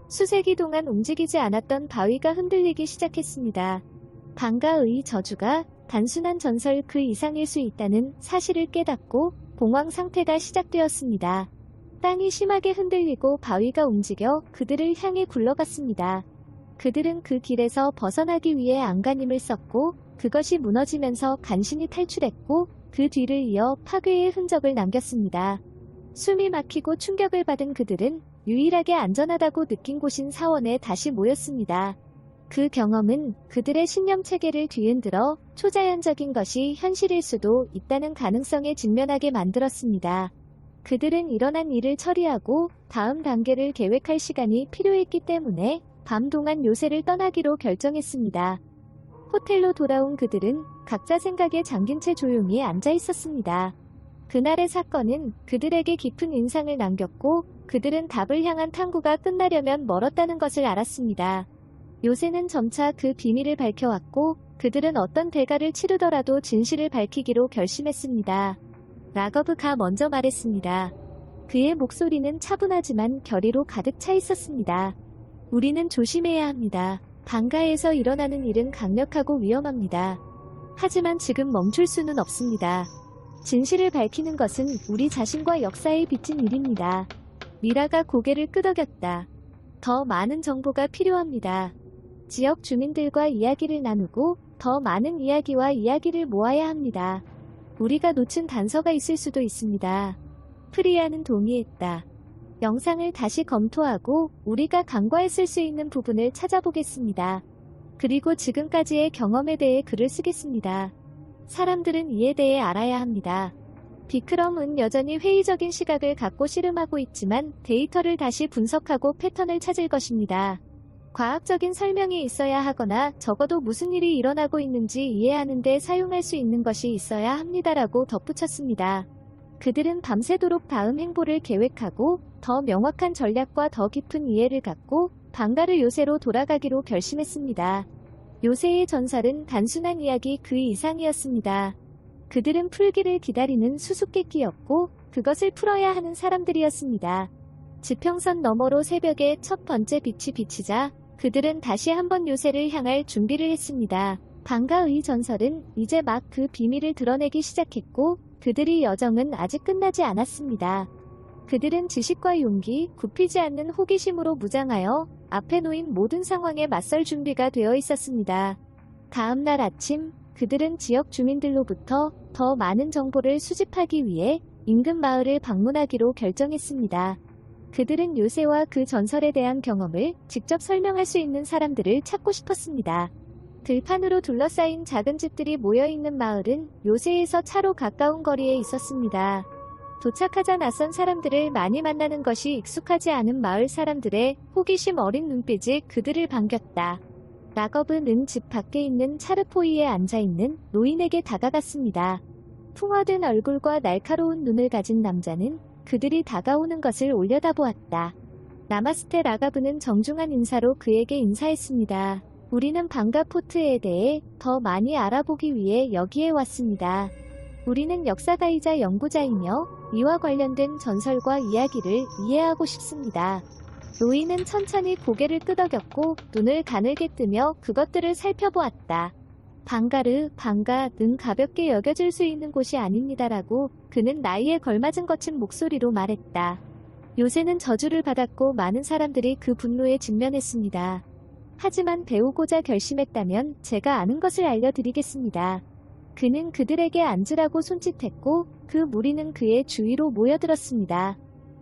수세기 동안 움직이지 않았던 바위가 흔들리기 시작했습니다. 방가의 저주가 단순한 전설 그 이상일 수 있다는 사실을 깨닫고 공황 상태가 시작되었습니다. 땅이 심하게 흔들리고 바위가 움직여 그들을 향해 굴러갔습니다. 그들은 그 길에서 벗어나기 위해 안간힘을 썼고 그것이 무너지면서 간신히 탈출했고 그 뒤를 이어 파괴의 흔적을 남겼습니다. 숨이 막히고 충격을 받은 그들은 유일하게 안전하다고 느낀 곳인 사원에 다시 모였습니다. 그 경험은 그들의 신념 체계를 뒤흔들어 초자연적인 것이 현실일 수도 있다는 가능성에 직면하게 만들었습니다. 그들은 일어난 일을 처리하고 다음 단계를 계획할 시간이 필요했기 때문에 밤 동안 요새를 떠나기로 결정했습니다. 호텔로 돌아온 그들은 각자 생각에 잠긴 채 조용히 앉아 있었습니다. 그날의 사건은 그들에게 깊은 인상을 남겼고 그들은 답을 향한 탐구가 끝나려면 멀었다는 것을 알았습니다. 요새는 점차 그 비밀을 밝혀왔고 그들은 어떤 대가를 치르더라도 진실을 밝히기로 결심했습니다. 라거브가 먼저 말했습니다. 그의 목소리는 차분하지만 결의로 가득 차 있었습니다. 우리는 조심해야 합니다. 방가에서 일어나는 일은 강력하고 위험합니다. 하지만 지금 멈출 수는 없습니다. 진실을 밝히는 것은 우리 자신과 역사에 비친 일입니다. 미라가 고개를 끄덕였다. 더 많은 정보가 필요합니다. 지역 주민들과 이야기를 나누고 더 많은 이야기와 이야기를 모아야 합니다. 우리가 놓친 단서가 있을 수도 있습니다. 프리아는 동의했다. 영상을 다시 검토하고 우리가 간과했을 수 있는 부분을 찾아보겠습니다. 그리고 지금까지의 경험에 대해 글을 쓰겠습니다. 사람들은 이에 대해 알아야 합니다. 비크럼은 여전히 회의적인 시각을 갖고 씨름하고 있지만 데이터를 다시 분석하고 패턴을 찾을 것입니다. 과학적인 설명이 있어야 하거나 적어도 무슨 일이 일어나고 있는지 이해하는 데 사용할 수 있는 것이 있어야 합니다라고 덧붙였습니다. 그들은 밤새도록 다음 행보를 계획하고 더 명확한 전략과 더 깊은 이해를 갖고 방가르 요새로 돌아가기로 결심했습니다. 요새의 전설은 단순한 이야기 그 이상이었습니다. 그들은 풀기를 기다리는 수수께끼였고 그것을 풀어야 하는 사람들이었습니다. 지평선 너머로 새벽의 첫 번째 빛이 비치자 그들은 다시 한번 요새를 향할 준비를 했습니다. 방가의 전설은 이제 막 그 비밀을 드러내기 시작했고 그들의 여정은 아직 끝나지 않았습니다. 그들은 지식과 용기, 굽히지 않는 호기심으로 무장하여 앞에 놓인 모든 상황에 맞설 준비가 되어 있었습니다. 다음 날 아침 그들은 지역 주민들로부터 더 많은 정보를 수집하기 위해 인근 마을을 방문하기로 결정했습니다. 그들은 요새와 그 전설에 대한 경험을 직접 설명할 수 있는 사람들을 찾고 싶었습니다. 들판으로 둘러싸인 작은 집들이 모여있는 마을은 요새에서 차로 가까운 거리에 있었습니다. 도착하자 낯선 사람들을 많이 만나는 것이 익숙하지 않은 마을 사람들의 호기심 어린 눈빛이 그들을 반겼다. 라거브는 집 밖에 있는 차르포이에 앉아있는 노인에게 다가갔습니다. 풍화된 얼굴과 날카로운 눈을 가진 남자는 그들이 다가오는 것을 올려다보았다. 나마스테. 라가브는 정중한 인사로 그에게 인사했습니다. 우리는 방가 포트에 대해 더 많이 알아보기 위해 여기에 왔습니다. 우리는 역사가이자 연구자이며 이와 관련된 전설과 이야기를 이해하고 싶습니다. 노인은 천천히 고개를 끄덕였고 눈을 가늘게 뜨며 그것들을 살펴보았다. 방가는 가볍게 여겨질 수 있는 곳이 아닙니다라고 그는 나이에 걸맞은 거친 목소리로 말했다. 요새는 저주를 받았고 많은 사람들이 그 분노에 직면했습니다. 하지만 배우고자 결심했다면 제가 아는 것을 알려드리겠습니다. 그는 그들에게 앉으라고 손짓했고 그 무리는 그의 주위로 모여들었습니다.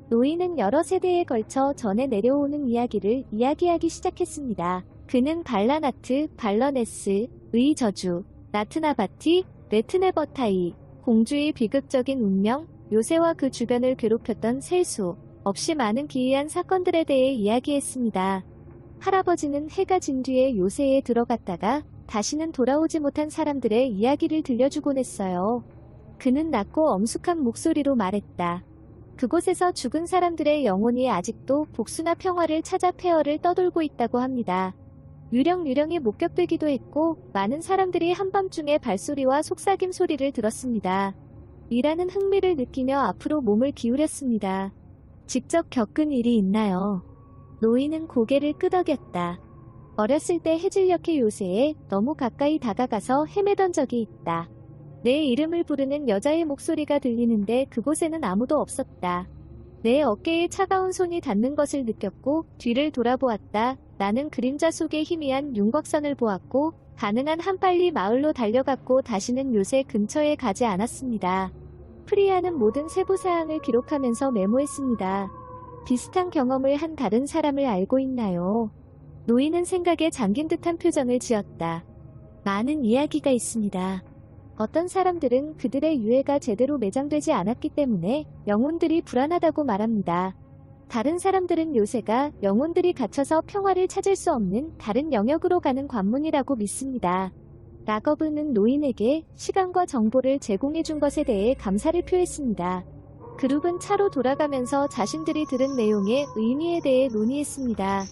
노인은 여러 세대에 걸쳐 전해 내려오는 이야기를 이야기하기 시작했습니다. 그는 발라나트, 발러네스, 의 저주, 나트나바티, 레트네버타이, 공주의 비극적인 운명, 요새와 그 주변을 괴롭혔던 셀 수 없이 많은 기이한 사건들에 대해 이야기했습니다. 할아버지는 해가 진 뒤에 요새에 들어갔다가 다시는 돌아오지 못한 사람들의 이야기를 들려주곤 했어요. 그는 낮고 엄숙한 목소리로 말했다. 그곳에서 죽은 사람들의 영혼이 아직도 복수나 평화를 찾아 폐허를 떠돌고 있다고 합니다. 유령이 목격되기도 했고 많은 사람들이 한밤중에 발소리와 속삭임 소리를 들었습니다. 이라는 흥미를 느끼며 앞으로 몸을 기울였습니다. 직접 겪은 일이 있나요? 노인은 고개를 끄덕였다. 어렸을 때 해질녘의 요새에 너무 가까이 다가가서 헤매던 적이 있다. 내 이름을 부르는 여자의 목소리가 들리는데 그곳에는 아무도 없었다. 내 어깨에 차가운 손이 닿는 것을 느꼈고 뒤를 돌아보았다. 나는 그림자 속에 희미한 윤곽선을 보았고 가능한 한 빨리 마을로 달려갔고 다시는 요새 근처에 가지 않았습니다. 프리아는 모든 세부사항을 기록하면서 메모했습니다. 비슷한 경험을 한 다른 사람을 알고 있나요? 노인은 생각에 잠긴 듯한 표정을 지었다. 많은 이야기가 있습니다. 어떤 사람들은 그들의 유해가 제대로 매장되지 않았기 때문에 영혼들이 불안하다고 말합니다. 다른 사람들은 요새가 영혼들이 갇혀서 평화를 찾을 수 없는 다른 영역으로 가는 관문이라고 믿습니다. 라거브는 노인에게 시간과 정보를 제공해준 것에 대해 감사를 표했습니다. 그룹은 차로 돌아가면서 자신들이 들은 내용의 의미에 대해 논의했습니다.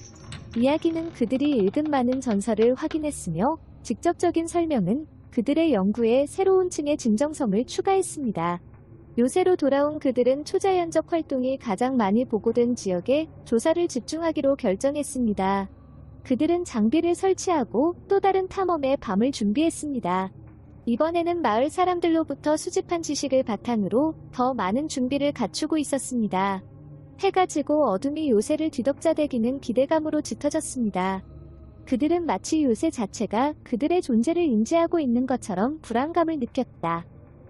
이야기는 그들이 읽은 많은 전설을 확인했으며 직접적인 설명은 그들의 연구에 새로운 층의 진정성을 추가했습니다. 요새로 돌아온 그들은 초자연적 활동이 가장 많이 보고된 지역에 조사를 집중하기로 결정했습니다. 그들은 장비를 설치하고 또 다른 탐험의 밤을 준비했습니다. 이번에는 마을 사람들로부터 수집한 지식을 바탕으로 더 많은 준비를 갖추고 있었습니다. 해가 지고 어둠이 요새를 뒤덮자대기는 기대감으로 짙어졌습니다. 그들은 마치 요새 자체가 그들의 존재를 인지하고 있는 것처럼 불안감을 느꼈다.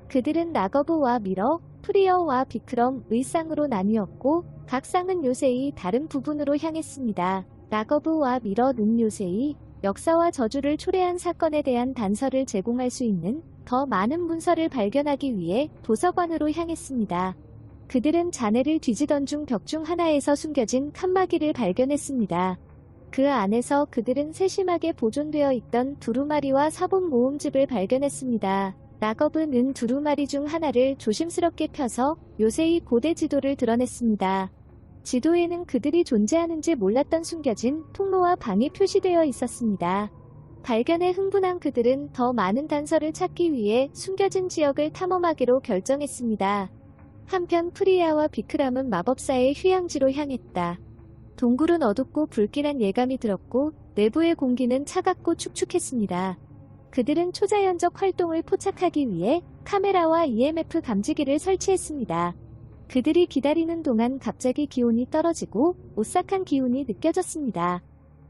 그들은 라거브와 미러, 프리어와 비크럼의 쌍으로 나뉘었고 각 쌍은 요새의 다른 부분으로 향했습니다. 라거브와 미러는 요새의 역사와 저주를 초래한 사건에 대한 단서를 제공할 수 있는 더 많은 문서를 발견하기 위해 도서관으로 향했습니다. 그들은 잔해를 뒤지던 중 벽 중 하나에서 숨겨진 칸막이를 발견했습니다. 그 안에서 그들은 세심하게 보존되어 있던 두루마리와 사본 모음집을 발견했습니다. 라겁은 은 두루마리 중 하나를 조심스럽게 펴서 요새의 고대 지도를 드러냈습니다. 지도에는 그들이 존재하는지 몰랐던 숨겨진 통로와 방이 표시되어 있었습니다. 발견에 흥분한 그들은 더 많은 단서를 찾기 위해 숨겨진 지역을 탐험하기로 결정했습니다. 한편 프리아와 비크람은 마법사의 휴양지로 향했다. 동굴은 어둡고 불길한 예감이 들었고 내부의 공기는 차갑고 축축했습니다. 그들은 초자연적 활동을 포착하기 위해 카메라와 EMF 감지기를 설치했습니다. 그들이 기다리는 동안 갑자기 기온이 떨어지고 오싹한 기운이 느껴졌습니다.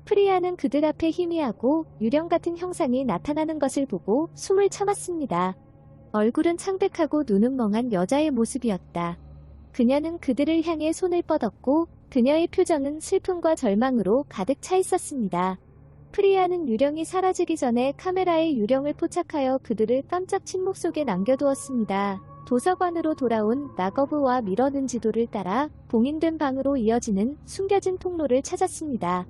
프리아는 그들 앞에 희미하고 유령 같은 형상이 나타나는 것을 보고 숨을 참았습니다. 얼굴은 창백하고 눈은 멍한 여자의 모습이었다. 그녀는 그들을 향해 손을 뻗었고 그녀의 표정은 슬픔과 절망으로 가득 차 있었습니다. 프리아는 유령이 사라지기 전에 카메라의 유령을 포착하여 그들을 깜짝 침묵 속에 남겨두었습니다. 도서관으로 돌아온 라거브와 미러는 지도를 따라 봉인된 방으로 이어지는 숨겨진 통로를 찾았습니다.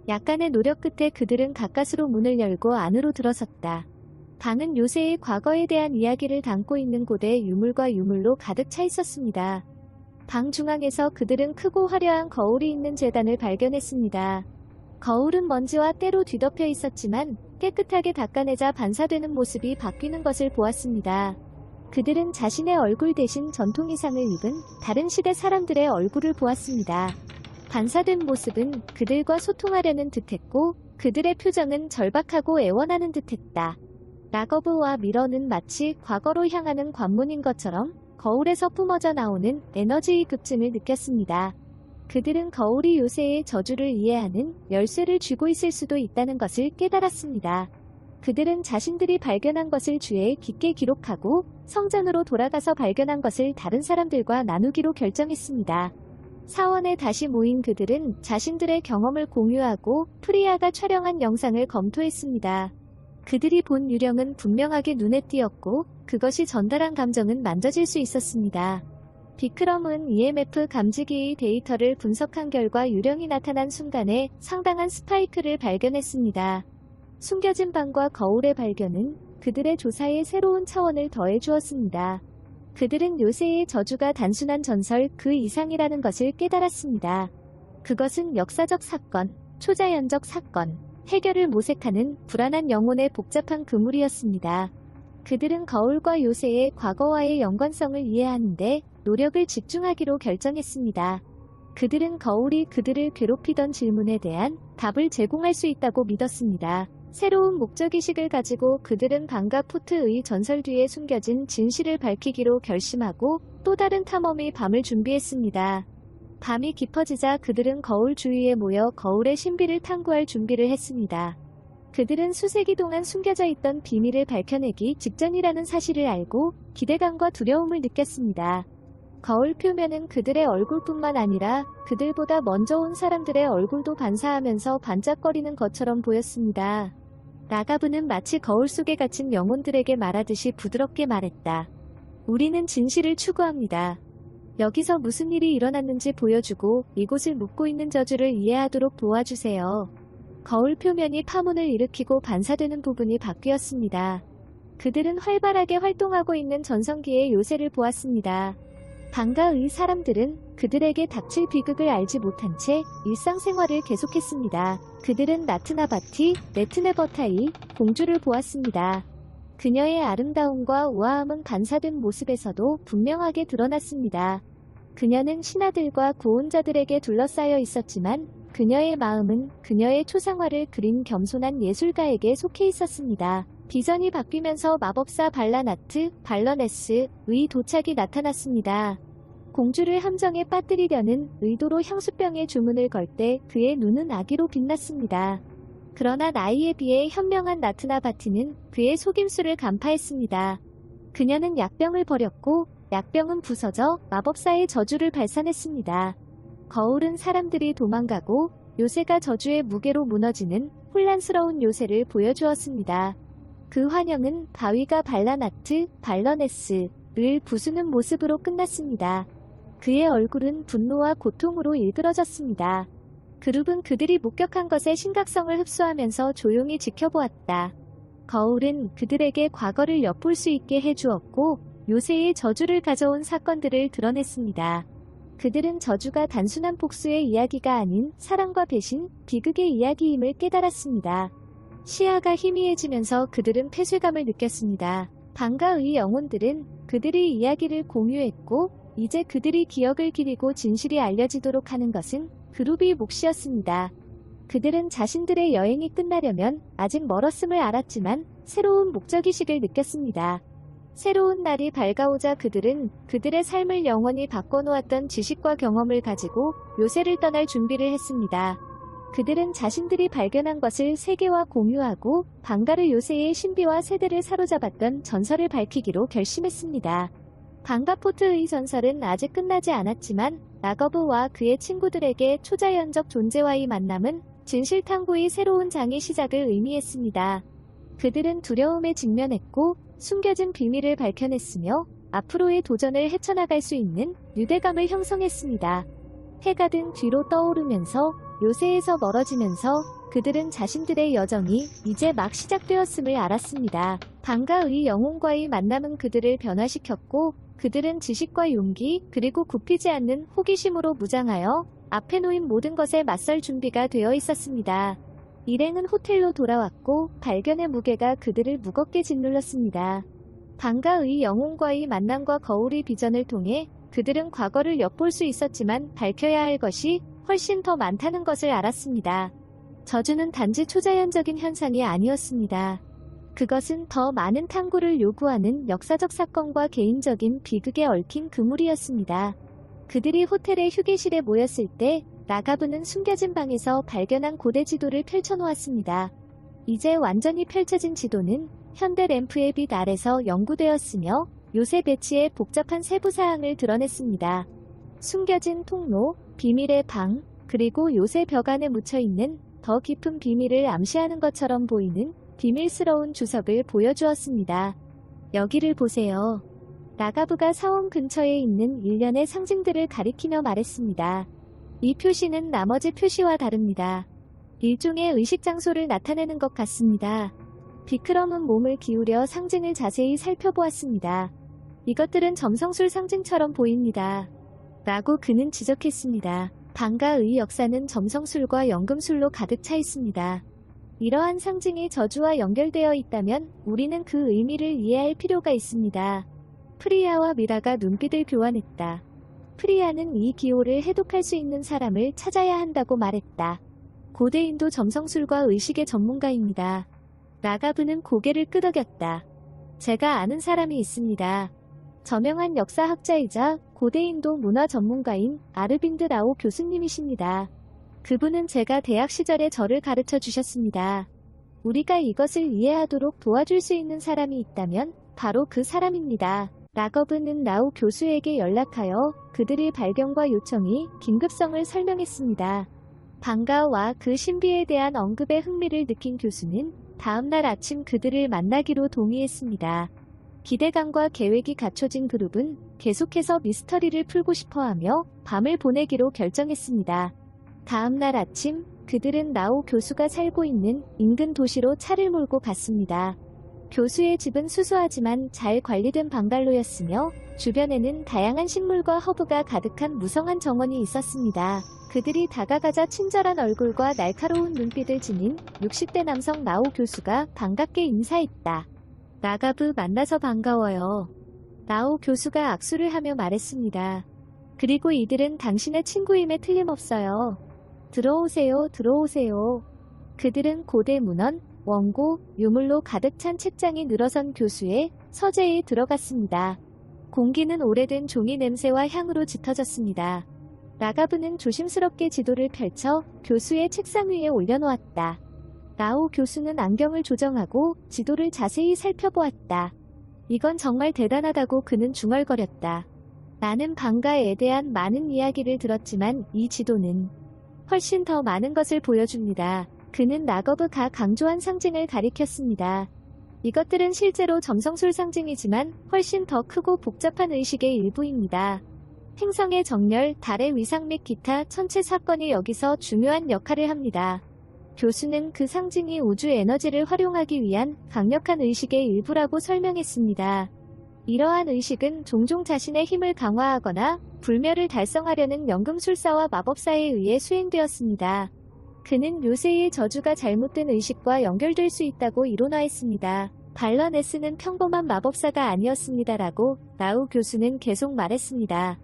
약간의 노력 끝에 그들은 가까스로 문을 열고 안으로 들어섰다. 방은 요새의 과거에 대한 이야기를 담고 있는 고대 유물과 유물로 가득 차 있었습니다. 방 중앙에서 그들은 크고 화려한 거울이 있는 제단을 발견했습니다. 거울은 먼지와 때로 뒤덮여 있었지만 깨끗하게 닦아내자 반사되는 모습이 바뀌는 것을 보았습니다. 그들은 자신의 얼굴 대신 전통 의상을 입은 다른 시대 사람들의 얼굴을 보았습니다. 반사된 모습은 그들과 소통하려는 듯했고 그들의 표정은 절박하고 애원하는 듯했다. 라거브와 미러는 마치 과거로 향하는 관문인 것처럼 거울에서 뿜어져 나오는 에너지의 급증을 느꼈습니다. 그들은 거울이 요새의 저주를 이해하는 열쇠를 쥐고 있을 수도 있다는 것을 깨달았습니다. 그들은 자신들이 발견한 것을 주에 깊게 기록하고 성전으로 돌아가서 발견한 것을 다른 사람들과 나누기로 결정했습니다. 사원에 다시 모인 그들은 자신들의 경험을 공유하고 프리아가 촬영한 영상을 검토했습니다. 그들이 본 유령은 분명하게 눈에 띄었고 그것이 전달한 감정은 만져질 수 있었습니다. 비크럼은 EMF 감지기의 데이터를 분석한 결과 유령이 나타난 순간에 상당한 스파이크를 발견했습니다. 숨겨진 방과 거울의 발견은 그들의 조사에 새로운 차원을 더해 주었습니다. 그들은 요새의 저주가 단순한 전설 그 이상이라는 것을 깨달았습니다. 그것은 역사적 사건, 초자연적 사건, 해결을 모색하는 불안한 영혼의 복잡한 그물이었습니다. 그들은 거울과 요새의 과거와의 연관성을 이해하는데 노력을 집중하기로 결정했습니다. 그들은 거울이 그들을 괴롭히던 질문에 대한 답을 제공할 수 있다고 믿었습니다. 새로운 목적의식을 가지고 그들은 방과 푸트의 전설 뒤에 숨겨진 진실을 밝히기로 결심하고 또 다른 탐험의 밤을 준비했습니다. 밤이 깊어지자 그들은 거울 주위에 모여 거울의 신비를 탐구할 준비를 했습니다. 그들은 수세기 동안 숨겨져 있던 비밀을 밝혀내기 직전이라는 사실을 알고 기대감과 두려움을 느꼈습니다. 거울 표면은 그들의 얼굴뿐만 아니라 그들보다 먼저 온 사람들의 얼굴도 반사하면서 반짝거리는 것처럼 보였습니다. 라가브는 마치 거울 속에 갇힌 영혼들에게 말하듯이 부드럽게 말했다. 우리는 진실을 추구합니다. 여기서 무슨 일이 일어났는지 보여주고 이곳을 묻고 있는 저주를 이해하도록 도와주세요. 거울 표면이 파문을 일으키고 반사되는 부분이 바뀌었습니다. 그들은 활발하게 활동하고 있는 전성기의 요새를 보았습니다. 방가의 사람들은 그들에게 닥칠 비극을 알지 못한 채 일상생활을 계속했습니다. 그들은 나트나바티, 네트네버타이, 공주를 보았습니다. 그녀의 아름다움과 우아함은 반사된 모습에서도 분명하게 드러났습니다. 그녀는 신하들과 구원자들에게 둘러싸여 있었지만 그녀의 마음은 그녀의 초상화를 그린 겸손한 예술가에게 속해 있었습니다. 비전이 바뀌면서 마법사 발라나트, 발러네스의 도착이 나타났습니다. 공주를 함정에 빠뜨리려는 의도로 향수병에 주문을 걸 때 그의 눈은 아기로 빛났습니다. 그러나 나이에 비해 현명한 나트나바티는 그의 속임수를 간파했습니다. 그녀는 약병을 버렸고 약병은 부서져 마법사의 저주를 발산했습니다. 거울은 사람들이 도망가고 요새가 저주의 무게로 무너지는 혼란스러운 요새를 보여주었습니다. 그 환영은 바위가 발라나트, 발러네스를 부수는 모습으로 끝났습니다. 그의 얼굴은 분노와 고통으로 일그러졌습니다. 그룹은 그들이 목격한 것의 심각성을 흡수하면서 조용히 지켜보았다. 거울은 그들에게 과거를 엿볼 수 있게 해주었고 요새의 저주를 가져온 사건들을 드러냈습니다. 그들은 저주가 단순한 복수의 이야기가 아닌 사랑과 배신, 비극의 이야기임을 깨달았습니다. 시야가 희미해지면서 그들은 폐쇄감을 느꼈습니다. 방과 의 영혼들은 그들의 이야기를 공유했고 이제 그들이 기억을 기리고 진실이 알려지도록 하는 것은 그룹의 몫이었습니다. 그들은 자신들의 여행이 끝나려면 아직 멀었음을 알았지만 새로운 목적의식을 느꼈습니다. 새로운 날이 밝아오자 그들은 그들의 삶을 영원히 바꿔놓았던 지식과 경험을 가지고 요새를 떠날 준비를 했습니다. 그들은 자신들이 발견한 것을 세계와 공유하고 방가르 요새의 신비와 세대를 사로잡았던 전설을 밝히기로 결심했습니다. 방가포트의 전설은 아직 끝나지 않았지만 라거브와 그의 친구들에게 초자연적 존재와의 만남은 진실탐구의 새로운 장의 시작을 의미했습니다. 그들은 두려움에 직면했고 숨겨진 비밀을 밝혀냈으며 앞으로의 도전을 헤쳐나갈 수 있는 유대감을 형성했습니다. 해가 든 뒤로 떠오르면서 요새에서 멀어지면서 그들은 자신들의 여정이 이제 막 시작되었음을 알았습니다. 방가의 영혼과의 만남은 그들을 변화시켰고 그들은 지식과 용기 그리고 굽히지 않는 호기심으로 무장하여 앞에 놓인 모든 것에 맞설 준비가 되어 있었습니다. 일행은 호텔로 돌아왔고 발견의 무게가 그들을 무겁게 짓눌렀습니다. 방가의 영혼과의 만남과 거울의 비전을 통해 그들은 과거를 엿볼 수 있었지만 밝혀야 할 것이 훨씬 더 많다는 것을 알았습니다. 저주는 단지 초자연적인 현상이 아니었습니다. 그것은 더 많은 탐구를 요구하는 역사적 사건과 개인적인 비극에 얽힌 그물이었습니다. 그들이 호텔의 휴게실에 모였을 때 라가브는 숨겨진 방에서 발견한 고대 지도를 펼쳐놓았습니다. 이제 완전히 펼쳐진 지도는 현대 램프의 빛 아래서 연구되었으며 요새 배치의 복잡한 세부사항을 드러냈습니다. 숨겨진 통로, 비밀의 방, 그리고 요새 벽 안에 묻혀있는 더 깊은 비밀을 암시하는 것처럼 보이는 비밀스러운 주석을 보여주었습니다. 여기를 보세요. 라가브가 사원 근처에 있는 일련의 상징들을 가리키며 말했습니다. 이 표시는 나머지 표시와 다릅니다. 일종의 의식 장소를 나타내는 것 같습니다. 비크럼은 몸을 기울여 상징을 자세히 살펴보았습니다. 이것들은 점성술 상징처럼 보입니다. 라고 그는 지적했습니다. 방가의 역사는 점성술과 연금술로 가득 차 있습니다. 이러한 상징이 저주와 연결되어 있다면 우리는 그 의미를 이해할 필요가 있습니다. 프리아와 미라가 눈빛을 교환했다. 프리아는 이 기호를 해독할 수 있는 사람을 찾아야 한다고 말했다. 고대인도 점성술과 의식의 전문가입니다. 라가브는 고개를 끄덕였다. 제가 아는 사람이 있습니다. 저명한 역사학자이자 고대인도 문화 전문가인 아르빈드 라오 교수님이십니다. 그분은 제가 대학 시절에 저를 가르쳐 주셨습니다. 우리가 이것을 이해하도록 도와줄 수 있는 사람이 있다면 바로 그 사람입니다. 라거브는 라오 교수에게 연락하여 그들의 발견과 요청이 긴급성을 설명했습니다. 방가와 그 신비에 대한 언급에 흥미를 느낀 교수는 다음날 아침 그들을 만나기로 동의했습니다. 기대감과 계획이 갖춰진 그룹은 계속해서 미스터리를 풀고 싶어하며 밤을 보내기로 결정했습니다. 다음날 아침 그들은 라오 교수가 살고 있는 인근 도시로 차를 몰고 갔습니다. 교수의 집은 수수하지만 잘 관리된 방갈로였으며 주변에는 다양한 식물과 허브가 가득한 무성한 정원이 있었습니다. 그들이 다가가자 친절한 얼굴과 날카로운 눈빛을 지닌 60대 남성 라오 교수가 반갑게 인사했다. 라가브 만나서 반가워요. 라오 교수가 악수를 하며 말했습니다. 그리고 이들은 당신의 친구임에 틀림없어요. 들어오세요, 들어오세요. 그들은 고대 문헌, 원고, 유물로 가득 찬 책장이 늘어선 교수의 서재에 들어갔습니다. 공기는 오래된 종이 냄새와 향으로 짙어졌습니다. 라가브는 조심스럽게 지도를 펼쳐 교수의 책상 위에 올려놓았다. 라오 교수는 안경을 조정하고 지도를 자세히 살펴보았다. 이건 정말 대단하다고 그는 중얼거렸다. 나는 방가에 대한 많은 이야기를 들었지만 이 지도는 훨씬 더 많은 것을 보여줍니다. 그는 라거브가 강조한 상징을 가리켰습니다. 이것들은 실제로 점성술 상징이지만 훨씬 더 크고 복잡한 의식의 일부입니다. 행성의 정렬, 달의 위상 및 기타 천체 사건이 여기서 중요한 역할을 합니다. 교수는 그 상징이 우주 에너지를 활용하기 위한 강력한 의식의 일부라고 설명했습니다. 이러한 의식은 종종 자신의 힘을 강화하거나 불멸을 달성하려는 연금술사와 마법사에 의해 수행되었습니다. 그는 요새의 저주가 잘못된 의식과 연결될 수 있다고 이론화했습니다. 발러네스는 평범한 마법사가 아니었습니다라고 라우 교수는 계속 말했습니다.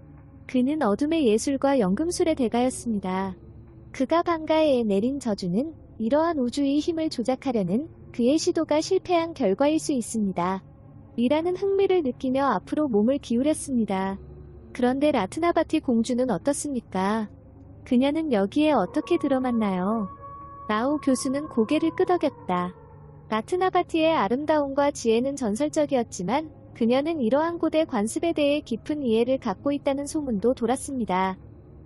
그는 어둠의 예술과 연금술의 대가였습니다. 그가 방가에 내린 저주는 이러한 우주의 힘을 조작하려는 그의 시도가 실패한 결과일 수 있습니다. 미라는 흥미를 느끼며 앞으로 몸을 기울였습니다. 그런데 라트나바티 공주는 어떻습니까? 그녀는 여기에 어떻게 들어맞나요? 라우 교수는 고개를 끄덕였다. 라트나바티의 아름다움과 지혜는 전설적이었지만 그녀는 이러한 고대 관습에 대해 깊은 이해를 갖고 있다는 소문도 돌았습니다.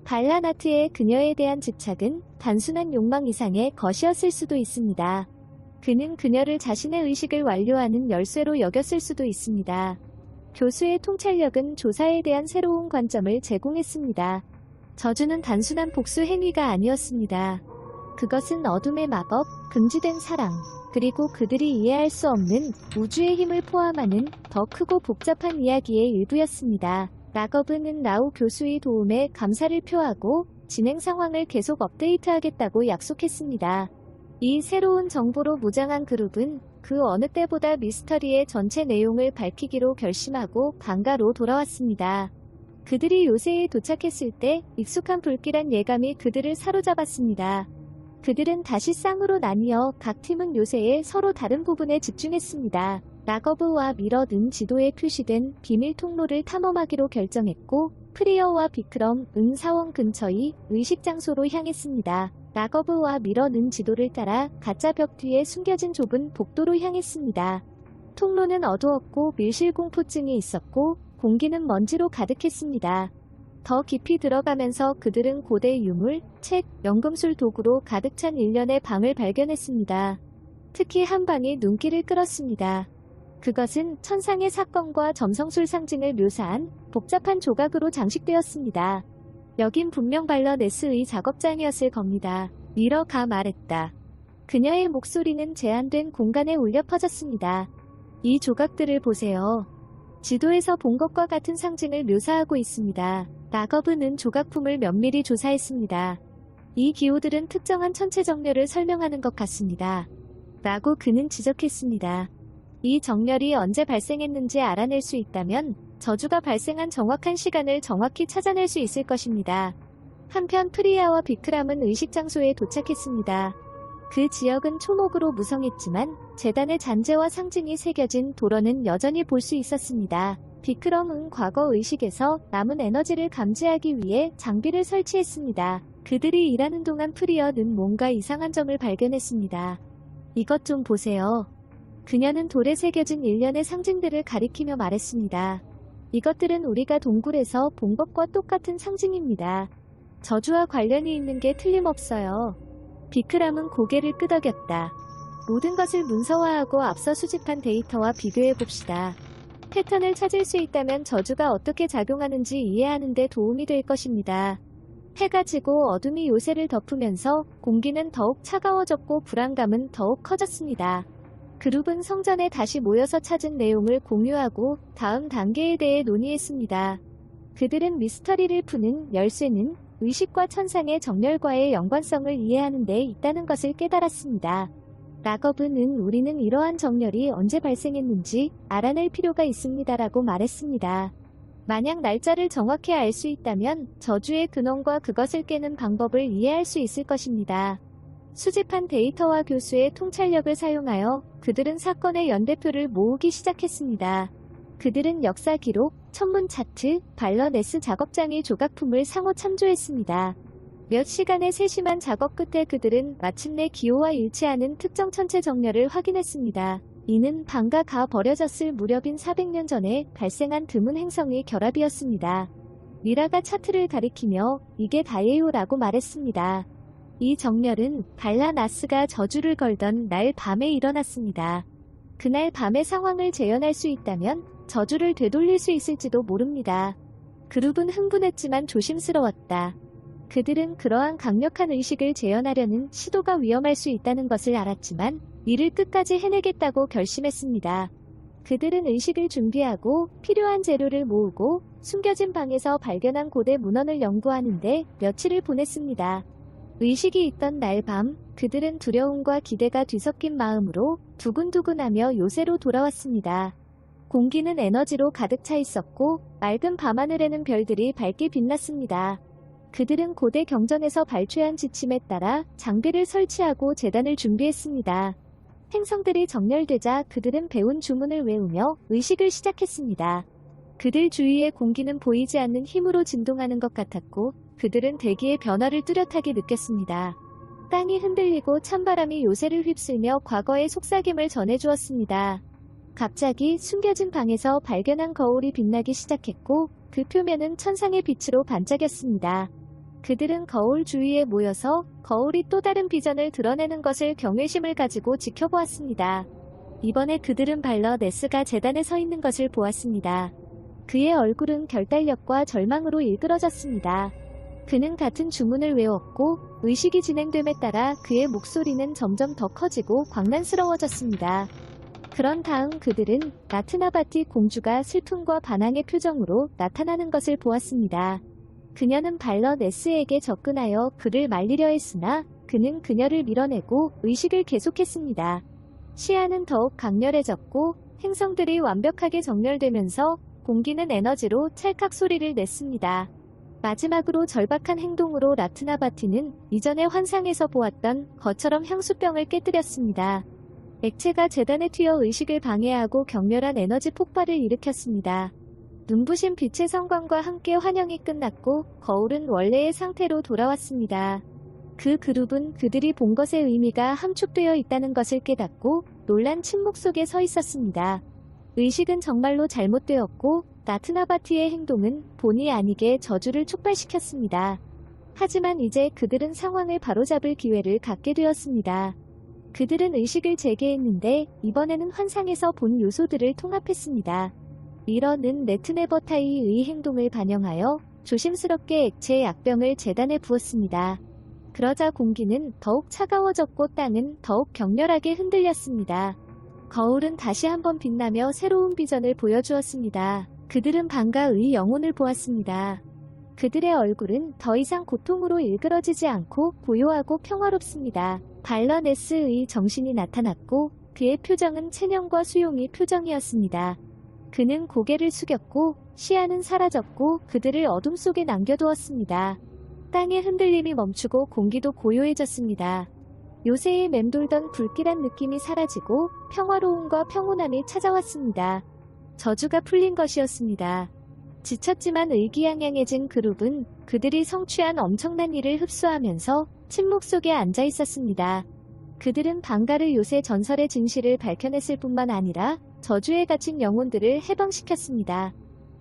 발라나트의 그녀에 대한 집착은 단순한 욕망 이상의 것이었을 수도 있습니다. 그는 그녀를 자신의 의식을 완료하는 열쇠로 여겼을 수도 있습니다. 교수의 통찰력은 조사에 대한 새로운 관점을 제공했습니다. 저주는 단순한 복수 행위가 아니었습니다. 그것은 어둠의 마법, 금지된 사랑, 그리고 그들이 이해할 수 없는 우주의 힘을 포함하는 더 크고 복잡한 이야기의 일부였습니다. 라거브는 라우 교수의 도움에 감사를 표하고 진행 상황을 계속 업데이트하겠다고 약속했습니다. 이 새로운 정보로 무장한 그룹은 그 어느 때보다 미스터리의 전체 내용을 밝히기로 결심하고 방가로 돌아왔습니다. 그들이 요새에 도착했을 때 익숙한 불길한 예감이 그들을 사로잡았습니다. 그들은 다시 쌍으로 나뉘어 각 팀은 요새의 서로 다른 부분에 집중했습니다. 라거브와 미러는 지도에 표시된 비밀 통로를 탐험하기로 결정했고 프리어와 비크럼, 사원 근처의 의식 장소로 향했습니다. 라거브와 미러는 지도를 따라 가짜 벽 뒤에 숨겨진 좁은 복도로 향했습니다. 통로는 어두웠고 밀실공포증이 있었고 공기는 먼지로 가득했습니다. 더 깊이 들어가면서 그들은 고대 유물, 책, 연금술 도구로 가득 찬 일련의 방을 발견했습니다. 특히 한 방이 눈길을 끌었습니다. 그것은 천상의 사건과 점성술 상징을 묘사한 복잡한 조각으로 장식되었습니다. 여긴 분명 발러네스의 작업장이었을 겁니다. 미러가 말했다. 그녀의 목소리는 제한된 공간에 울려 퍼졌습니다. 이 조각들을 보세요. 지도에서 본 것과 같은 상징을 묘사하고 있습니다. 라거브는 조각품을 면밀히 조사했습니다. 이 기호들은 특정한 천체 정렬을 설명하는 것 같습니다. 라고 그는 지적했습니다. 이 정렬이 언제 발생했는지 알아낼 수 있다면 저주가 발생한 정확한 시간을 정확히 찾아낼 수 있을 것입니다. 한편 프리아와 비크람은 의식 장소에 도착했습니다. 그 지역은 초목으로 무성했지만 재단의 잔재와 상징이 새겨진 도런은 여전히 볼 수 있었습니다. 비크럼은 과거 의식에서 남은 에너지를 감지하기 위해 장비를 설치했습니다. 그들이 일하는 동안 프리어는 뭔가 이상한 점을 발견했습니다. 이것 좀 보세요. 그녀는 돌에 새겨진 일련의 상징들을 가리키며 말했습니다. 이것들은 우리가 동굴에서 본 것과 똑같은 상징입니다. 저주와 관련이 있는 게 틀림없어요. 비크람은 고개를 끄덕였다. 모든 것을 문서화하고 앞서 수집한 데이터와 비교해봅시다. 패턴을 찾을 수 있다면 저주가 어떻게 작용하는지 이해하는 데 도움이 될 것입니다. 해가 지고 어둠이 요새를 덮으면서 공기는 더욱 차가워졌고 불안감은 더욱 커졌습니다. 그룹은 성전에 다시 모여서 찾은 내용을 공유하고 다음 단계에 대해 논의했습니다. 그들은 미스터리를 푸는 열쇠는 의식과 천상의 정렬과의 연관성을 이해하는 데 있다는 것을 깨달았습니다. 라거브는 우리는 이러한 정렬이 언제 발생했는지 알아낼 필요가 있습니다라고 말했습니다. 만약 날짜를 정확히 알 수 있다면 저주의 근원과 그것을 깨는 방법을 이해할 수 있을 것입니다. 수집한 데이터와 교수의 통찰력을 사용하여 그들은 사건의 연대표를 모으기 시작했습니다. 그들은 역사 기록, 천문 차트, 발러네스 작업장의 조각품을 상호 참조했습니다. 몇 시간의 세심한 작업 끝에 그들은 마침내 기호와 일치하는 특정 천체 정렬을 확인했습니다. 이는 방가가 버려졌을 무렵인 400년 전에 발생한 드문 행성의 결합이었습니다. 미라가 차트를 가리키며 이게 다예요라고 말했습니다. 이 정렬은 발라나스가 저주를 걸던 날 밤에 일어났습니다. 그날 밤의 상황을 재현할 수 있다면 저주를 되돌릴 수 있을지도 모릅니다. 그룹은 흥분했지만 조심스러웠다. 그들은 그러한 강력한 의식을 재현하려는 시도가 위험할 수 있다는 것을 알았지만 이를 끝까지 해내겠다고 결심했습니다. 그들은 의식을 준비하고 필요한 재료를 모으고 숨겨진 방에서 발견한 고대 문헌을 연구하는데 며칠을 보냈습니다. 의식이 있던 날 밤, 그들은 두려움과 기대가 뒤섞인 마음으로 두근두근하며 요새로 돌아왔습니다. 공기는 에너지로 가득 차 있었고 맑은 밤하늘에는 별들이 밝게 빛났습니다. 그들은 고대 경전에서 발췌한 지침에 따라 장비를 설치하고 제단을 준비했습니다. 행성들이 정렬되자 그들은 배운 주문을 외우며 의식을 시작했습니다. 그들 주위의 공기는 보이지 않는 힘으로 진동하는 것 같았고 그들은 대기의 변화를 뚜렷하게 느꼈습니다. 땅이 흔들리고 찬바람이 요새를 휩쓸며 과거의 속삭임을 전해주었습니다. 갑자기 숨겨진 방에서 발견한 거울이 빛나기 시작했고 그 표면은 천상의 빛으로 반짝였습니다. 그들은 거울 주위에 모여서 거울이 또 다른 비전을 드러내는 것을 경외심을 가지고 지켜보았습니다. 이번에 그들은 발러네스가 제단에 서 있는 것을 보았습니다. 그의 얼굴은 결단력과 절망으로 일그러졌습니다. 그는 같은 주문을 외웠고 의식이 진행됨에 따라 그의 목소리는 점점 더 커지고 광란스러워졌습니다. 그런 다음 그들은 나트나바티 공주가 슬픔과 반항의 표정으로 나타나는 것을 보았습니다. 그녀는 발러네스에게 접근하여 그를 말리려 했으나 그는 그녀를 밀어내고 의식을 계속했습니다. 시야는 더욱 강렬해졌고 행성들이 완벽하게 정렬되면서 공기는 에너지로 찰칵 소리를 냈습니다. 마지막으로 절박한 행동으로 라트나바티는 이전의 환상에서 보았던 것처럼 향수병을 깨뜨렸습니다. 액체가 제단에 튀어 의식을 방해하고 격렬한 에너지 폭발을 일으켰습니다. 눈부신 빛의 성광과 함께 환영이 끝났고 거울은 원래의 상태로 돌아왔습니다. 그 그룹은 그들이 본 것의 의미가 함축되어 있다는 것을 깨닫고 놀란 침묵 속에 서 있었습니다. 의식은 정말로 잘못되었고 나트나바티의 행동은 본의 아니게 저주를 촉발시켰습니다. 하지만 이제 그들은 상황을 바로잡을 기회를 갖게 되었습니다. 그들은 의식을 재개했는데 이번에는 환상에서 본 요소들을 통합했습니다. 미러는 네트네버타이의 행동을 반영하여 조심스럽게 액체의 약병을 제단에 부었습니다. 그러자 공기는 더욱 차가워졌고 땅은 더욱 격렬하게 흔들렸습니다. 거울은 다시 한번 빛나며 새로운 비전을 보여주었습니다. 그들은 방가의 영혼을 보았습니다. 그들의 얼굴은 더 이상 고통으로 일그러지지 않고 고요하고 평화롭습니다. 발러네스의 정신이 나타났고 그의 표정은 체념과 수용의 표정이었습니다. 그는 고개를 숙였고 시야는 사라졌고 그들을 어둠 속에 남겨두었습니다. 땅의 흔들림이 멈추고 공기도 고요해졌습니다. 요새에 맴돌던 불길한 느낌이 사라지고 평화로움과 평온함이 찾아왔습니다. 저주가 풀린 것이었습니다. 지쳤지만 의기양양해진 그룹은 그들이 성취한 엄청난 일을 흡수하면서 침묵 속에 앉아 있었습니다. 그들은 방가르 요새 전설의 진실을 밝혀냈을 뿐만 아니라 저주에 갇힌 영혼들을 해방시켰습니다.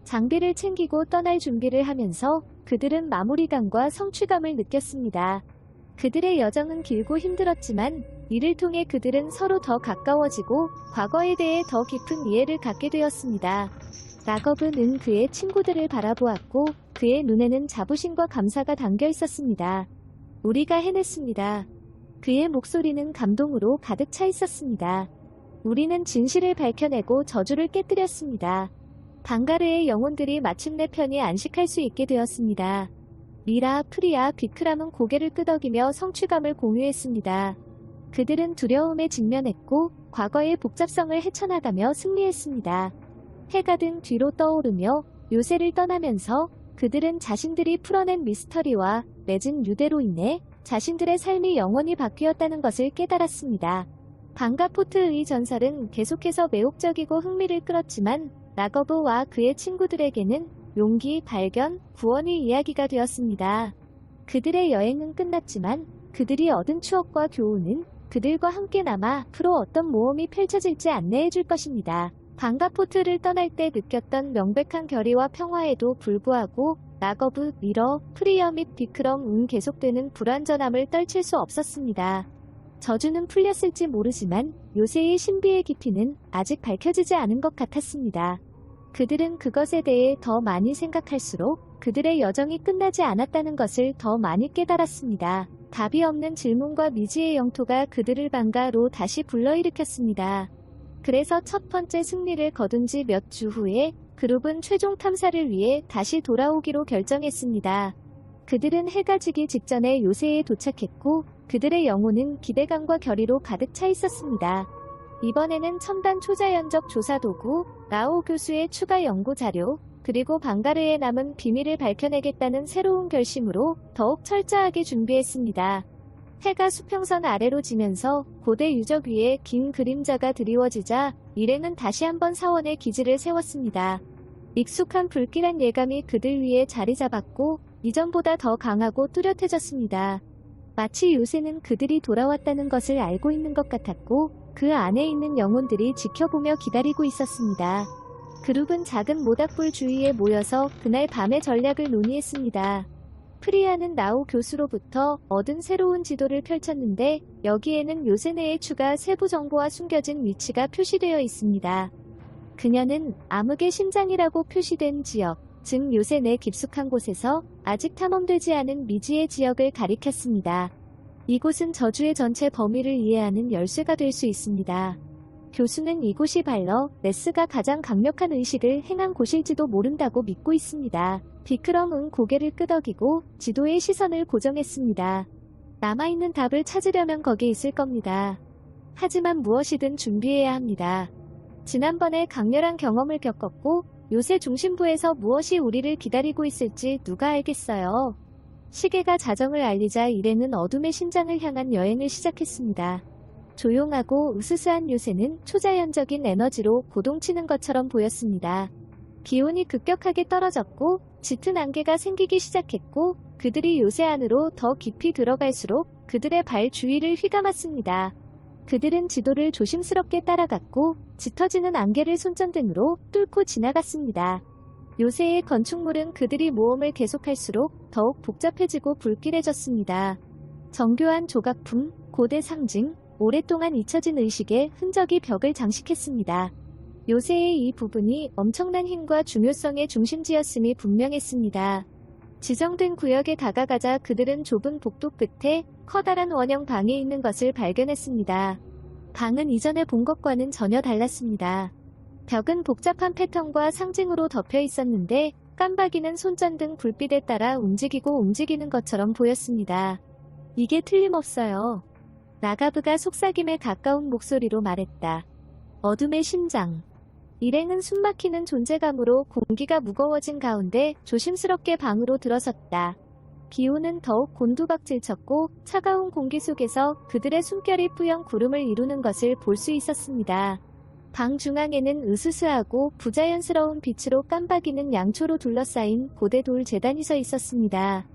장비를 챙기고 떠날 준비를 하면서 그들은 마무리감과 성취감을 느꼈습니다. 그들의 여정은 길고 힘들었지만 이를 통해 그들은 서로 더 가까워지고 과거에 대해 더 깊은 이해를 갖게 되었습니다. 라거브는 그의 친구들을 바라보았고 그의 눈에는 자부심과 감사가 담겨 있었습니다. 우리가 해냈습니다. 그의 목소리는 감동으로 가득 차 있었습니다. 우리는 진실을 밝혀내고 저주를 깨뜨렸습니다. 방가르의 영혼들이 마침내 편히 안식할 수 있게 되었습니다. 미라, 프리아, 비크람은 고개를 끄덕이며 성취감을 공유했습니다. 그들은 두려움에 직면했고 과거의 복잡성을 헤쳐나가며 승리했습니다. 해가 등 뒤로 떠오르며 요새를 떠나면서 그들은 자신들이 풀어낸 미스터리와 맺은 유대로 인해 자신들의 삶이 영원히 바뀌었다는 것을 깨달았습니다. 방가포트의 전설은 계속해서 매혹적이고 흥미를 끌었지만 라거브와 그의 친구들에게는 용기, 발견, 구원의 이야기가 되었습니다. 그들의 여행은 끝났지만 그들이 얻은 추억과 교훈은 그들과 함께 남아 앞으로 어떤 모험이 펼쳐질지 안내해 줄 것입니다. 방가포트를 떠날 때 느꼈던 명백한 결의와 평화에도 불구하고 라거브, 미러, 프리어 및 비크럼은 계속되는 불완전함을 떨칠 수 없었습니다. 저주는 풀렸을지 모르지만 요새의 신비의 깊이는 아직 밝혀지지 않은 것 같았습니다. 그들은 그것에 대해 더 많이 생각할수록 그들의 여정이 끝나지 않았다는 것을 더 많이 깨달았습니다. 답이 없는 질문과 미지의 영토가 그들을 방가로 다시 불러일으켰습니다. 그래서 첫 번째 승리를 거둔 지 몇 주 후에 그룹은 최종 탐사를 위해 다시 돌아오기로 결정했습니다. 그들은 해가 지기 직전에 요새에 도착했고 그들의 영혼은 기대감과 결의로 가득 차 있었습니다. 이번에는 첨단 초자연적 조사 도구, 라오 교수의 추가 연구 자료, 그리고 방가르의 남은 비밀을 밝혀내겠다는 새로운 결심으로 더욱 철저하게 준비했습니다. 해가 수평선 아래로 지면서 고대 유적 위에 긴 그림자가 드리워지자 일행은 다시 한번 사원의 기지를 세웠습니다. 익숙한 불길한 예감이 그들 위에 자리 잡았고 이전보다 더 강하고 뚜렷해졌습니다. 마치 요새는 그들이 돌아왔다는 것을 알고 있는 것 같았고 그 안에 있는 영혼들이 지켜보며 기다리고 있었습니다. 그룹은 작은 모닥불 주위에 모여서 그날 밤의 전략을 논의했습니다. 프리아는 나우 교수로부터 얻은 새로운 지도를 펼쳤는데 여기에는 요새네의 추가 세부 정보와 숨겨진 위치가 표시되어 있습니다. 그녀는 암흑의 심장이라고 표시된 지역, 즉 요새네 깊숙한 곳에서 아직 탐험되지 않은 미지의 지역을 가리켰습니다. 이곳은 저주의 전체 범위를 이해하는 열쇠가 될 수 있습니다. 교수는 이곳이 발러 네스가 가장 강력한 의식을 행한 곳일지도 모른다고 믿고 있습니다. 비크럼은 고개를 끄덕이고 지도의 시선을 고정했습니다. 남아있는 답을 찾으려면 거기 있을 겁니다. 하지만 무엇이든 준비해야 합니다. 지난번에 강렬한 경험을 겪었고 요새 중심부에서 무엇이 우리를 기다리고 있을지 누가 알겠어요. 시계가 자정을 알리자 일행은 어둠의 심장을 향한 여행을 시작했습니다. 조용하고 으스스한 요새는 초자연적인 에너지로 고동치는 것처럼 보였습니다. 기온이 급격하게 떨어졌고 짙은 안개가 생기기 시작했고 그들이 요새 안으로 더 깊이 들어갈수록 그들의 발 주위를 휘감았습니다. 그들은 지도를 조심스럽게 따라갔고 짙어지는 안개를 손전등으로 뚫고 지나갔습니다. 요새의 건축물은 그들이 모험을 계속할수록 더욱 복잡해지고 불길해졌습니다. 정교한 조각품, 고대 상징, 오랫동안 잊혀진 의식의 흔적이 벽을 장식했습니다. 요새의 이 부분이 엄청난 힘과 중요성의 중심지였음이 분명했습니다. 지정된 구역에 다가가자 그들은 좁은 복도 끝에 커다란 원형 방이 있는 것을 발견했습니다. 방은 이전에 본 것과는 전혀 달랐습니다. 벽은 복잡한 패턴과 상징으로 덮여 있었는데 깜박이는 손전등 불빛에 따라 움직이고 움직이는 것처럼 보였습니다. 이게 틀림없어요. 라가브가 속삭임에 가까운 목소리로 말했다. 어둠의 심장. 일행은 숨막히는 존재감으로 공기가 무거워진 가운데 조심스럽게 방으로 들어섰다. 기온은 더욱 곤두박질쳤고 차가운 공기 속에서 그들의 숨결이 뿌연 구름을 이루는 것을 볼 수 있었습니다. 방 중앙에는 으스스하고 부자연스러운 빛으로 깜박이는 양초로 둘러싸인 고대 돌 제단이 서 있었습니다.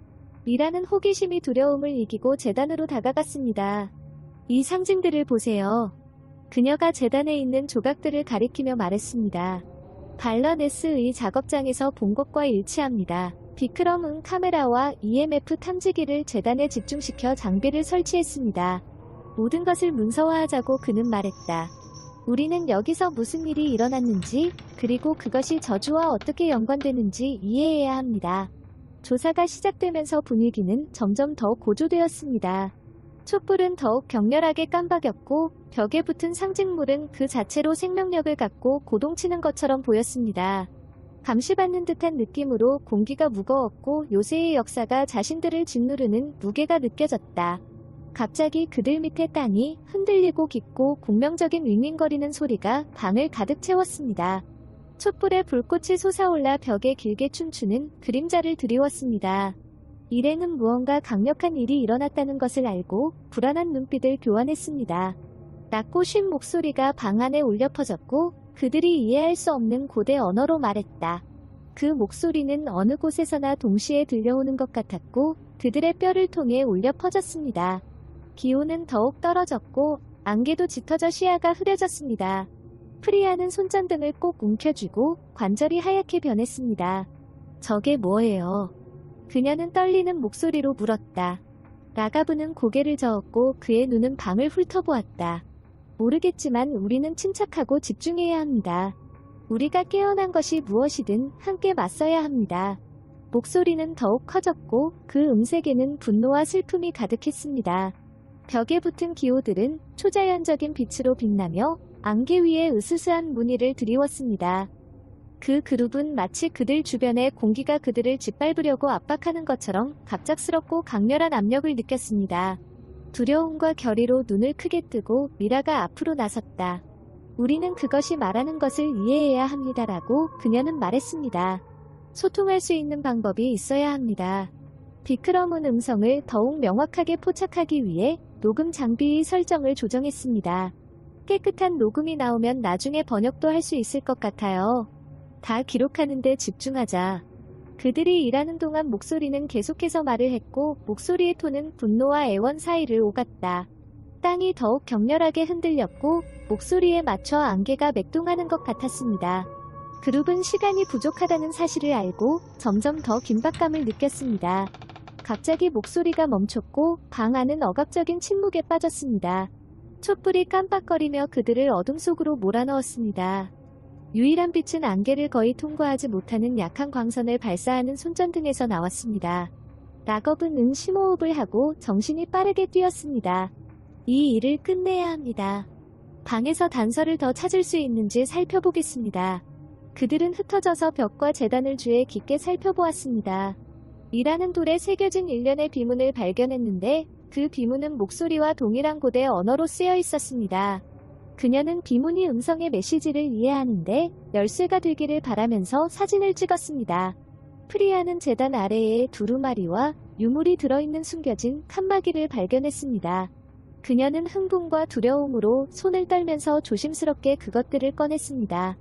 미라는 호기심이 두려움을 이기고 제단으로 다가갔습니다. 이 상징들을 보세요. 그녀가 제단에 있는 조각들을 가리키며 말했습니다. 발러네스의 작업장에서 본 것과 일치합니다. 비크럼은 카메라와 EMF 탐지기를 제단에 집중시켜 장비를 설치했습니다. 모든 것을 문서화하자고 그는 말했다. 우리는 여기서 무슨 일이 일어났는지 그리고 그것이 저주와 어떻게 연관되는지 이해해야 합니다. 조사가 시작되면서 분위기는 점점 더 고조되었습니다. 촛불은 더욱 격렬하게 깜박였고 벽에 붙은 상징물은 그 자체로 생명력을 갖고 고동치는 것처럼 보였습니다. 감시받는 듯한 느낌으로 공기가 무거웠고 요새의 역사가 자신들을 짓누르는 무게가 느껴졌다. 갑자기 그들 밑에 땅이 흔들리고 깊고 공명적인 윙윙거리는 소리가 방을 가득 채웠습니다. 촛불의 불꽃이 솟아올라 벽에 길게 춤추는 그림자를 드리웠습니다. 일행은 무언가 강력한 일이 일어났다는 것을 알고 불안한 눈빛을 교환했습니다. 낮고 쉰 목소리가 방 안에 울려 퍼졌고 그들이 이해할 수 없는 고대 언어로 말했다. 그 목소리는 어느 곳에서나 동시에 들려오는 것 같았고 그들의 뼈를 통해 울려 퍼졌습니다. 기온은 더욱 떨어졌고 안개도 짙어져 시야가 흐려졌습니다. 프리아는 손전등을 꼭 움켜쥐고 관절이 하얗게 변했습니다. 저게 뭐예요? 그녀는 떨리는 목소리로 물었다. 라가브는 고개를 저었고 그의 눈은 방을 훑어보았다. 모르겠지만 우리는 침착하고 집중해야 합니다. 우리가 깨어난 것이 무엇이든 함께 맞서야 합니다. 목소리는 더욱 커졌고 그 음색에는 분노와 슬픔이 가득했습니다. 벽에 붙은 기호들은 초자연적인 빛으로 빛나며 안개 위에 으스스한 무늬를 드리웠습니다. 그 그룹은 마치 그들 주변의 공기가 그들을 짓밟으려고 압박하는 것처럼 갑작스럽고 강렬한 압력을 느꼈습니다. 두려움과 결의로 눈을 크게 뜨고 미라가 앞으로 나섰다. 우리는 그것이 말하는 것을 이해해야 합니다라고 그녀는 말했습니다. 소통할 수 있는 방법이 있어야 합니다. 비크럼은 음성을 더욱 명확하게 포착하기 위해 녹음 장비의 설정을 조정했습니다. 깨끗한 녹음이 나오면 나중에 번역도 할 수 있을 것 같아요. 다 기록하는데 집중하자. 그들이 일하는 동안 목소리는 계속해서 말을 했고 목소리의 톤은 분노와 애원 사이를 오갔다. 땅이 더욱 격렬하게 흔들렸고 목소리에 맞춰 안개가 맥동하는 것 같았습니다. 그룹은 시간이 부족하다는 사실을 알고 점점 더 긴박감을 느꼈습니다. 갑자기 목소리가 멈췄고 방 안은 억압적인 침묵에 빠졌습니다. 촛불이 깜빡거리며 그들을 어둠 속으로 몰아넣었습니다. 유일한 빛은 안개를 거의 통과하지 못하는 약한 광선을 발사하는 손전등에서 나왔습니다. 락업은 심호흡을 하고 정신이 빠르게 뛰었습니다. 이 일을 끝내야 합니다. 방에서 단서를 더 찾을 수 있는지 살펴보겠습니다. 그들은 흩어져서 벽과 재단을 주에 깊게 살펴보았습니다. 일하는 돌에 새겨진 일련의 비문을 발견했는데 그 비문은 목소리와 동일한 고대 언어로 쓰여 있었습니다. 그녀는 비문이 음성의 메시지를 이해하는데 열쇠가 되기를 바라면서 사진을 찍었습니다. 프리아는 재단 아래에 두루마리와 유물이 들어있는 숨겨진 칸막이를 발견했습니다. 그녀는 흥분과 두려움으로 손을 떨면서 조심스럽게 그것들을 꺼냈습니다.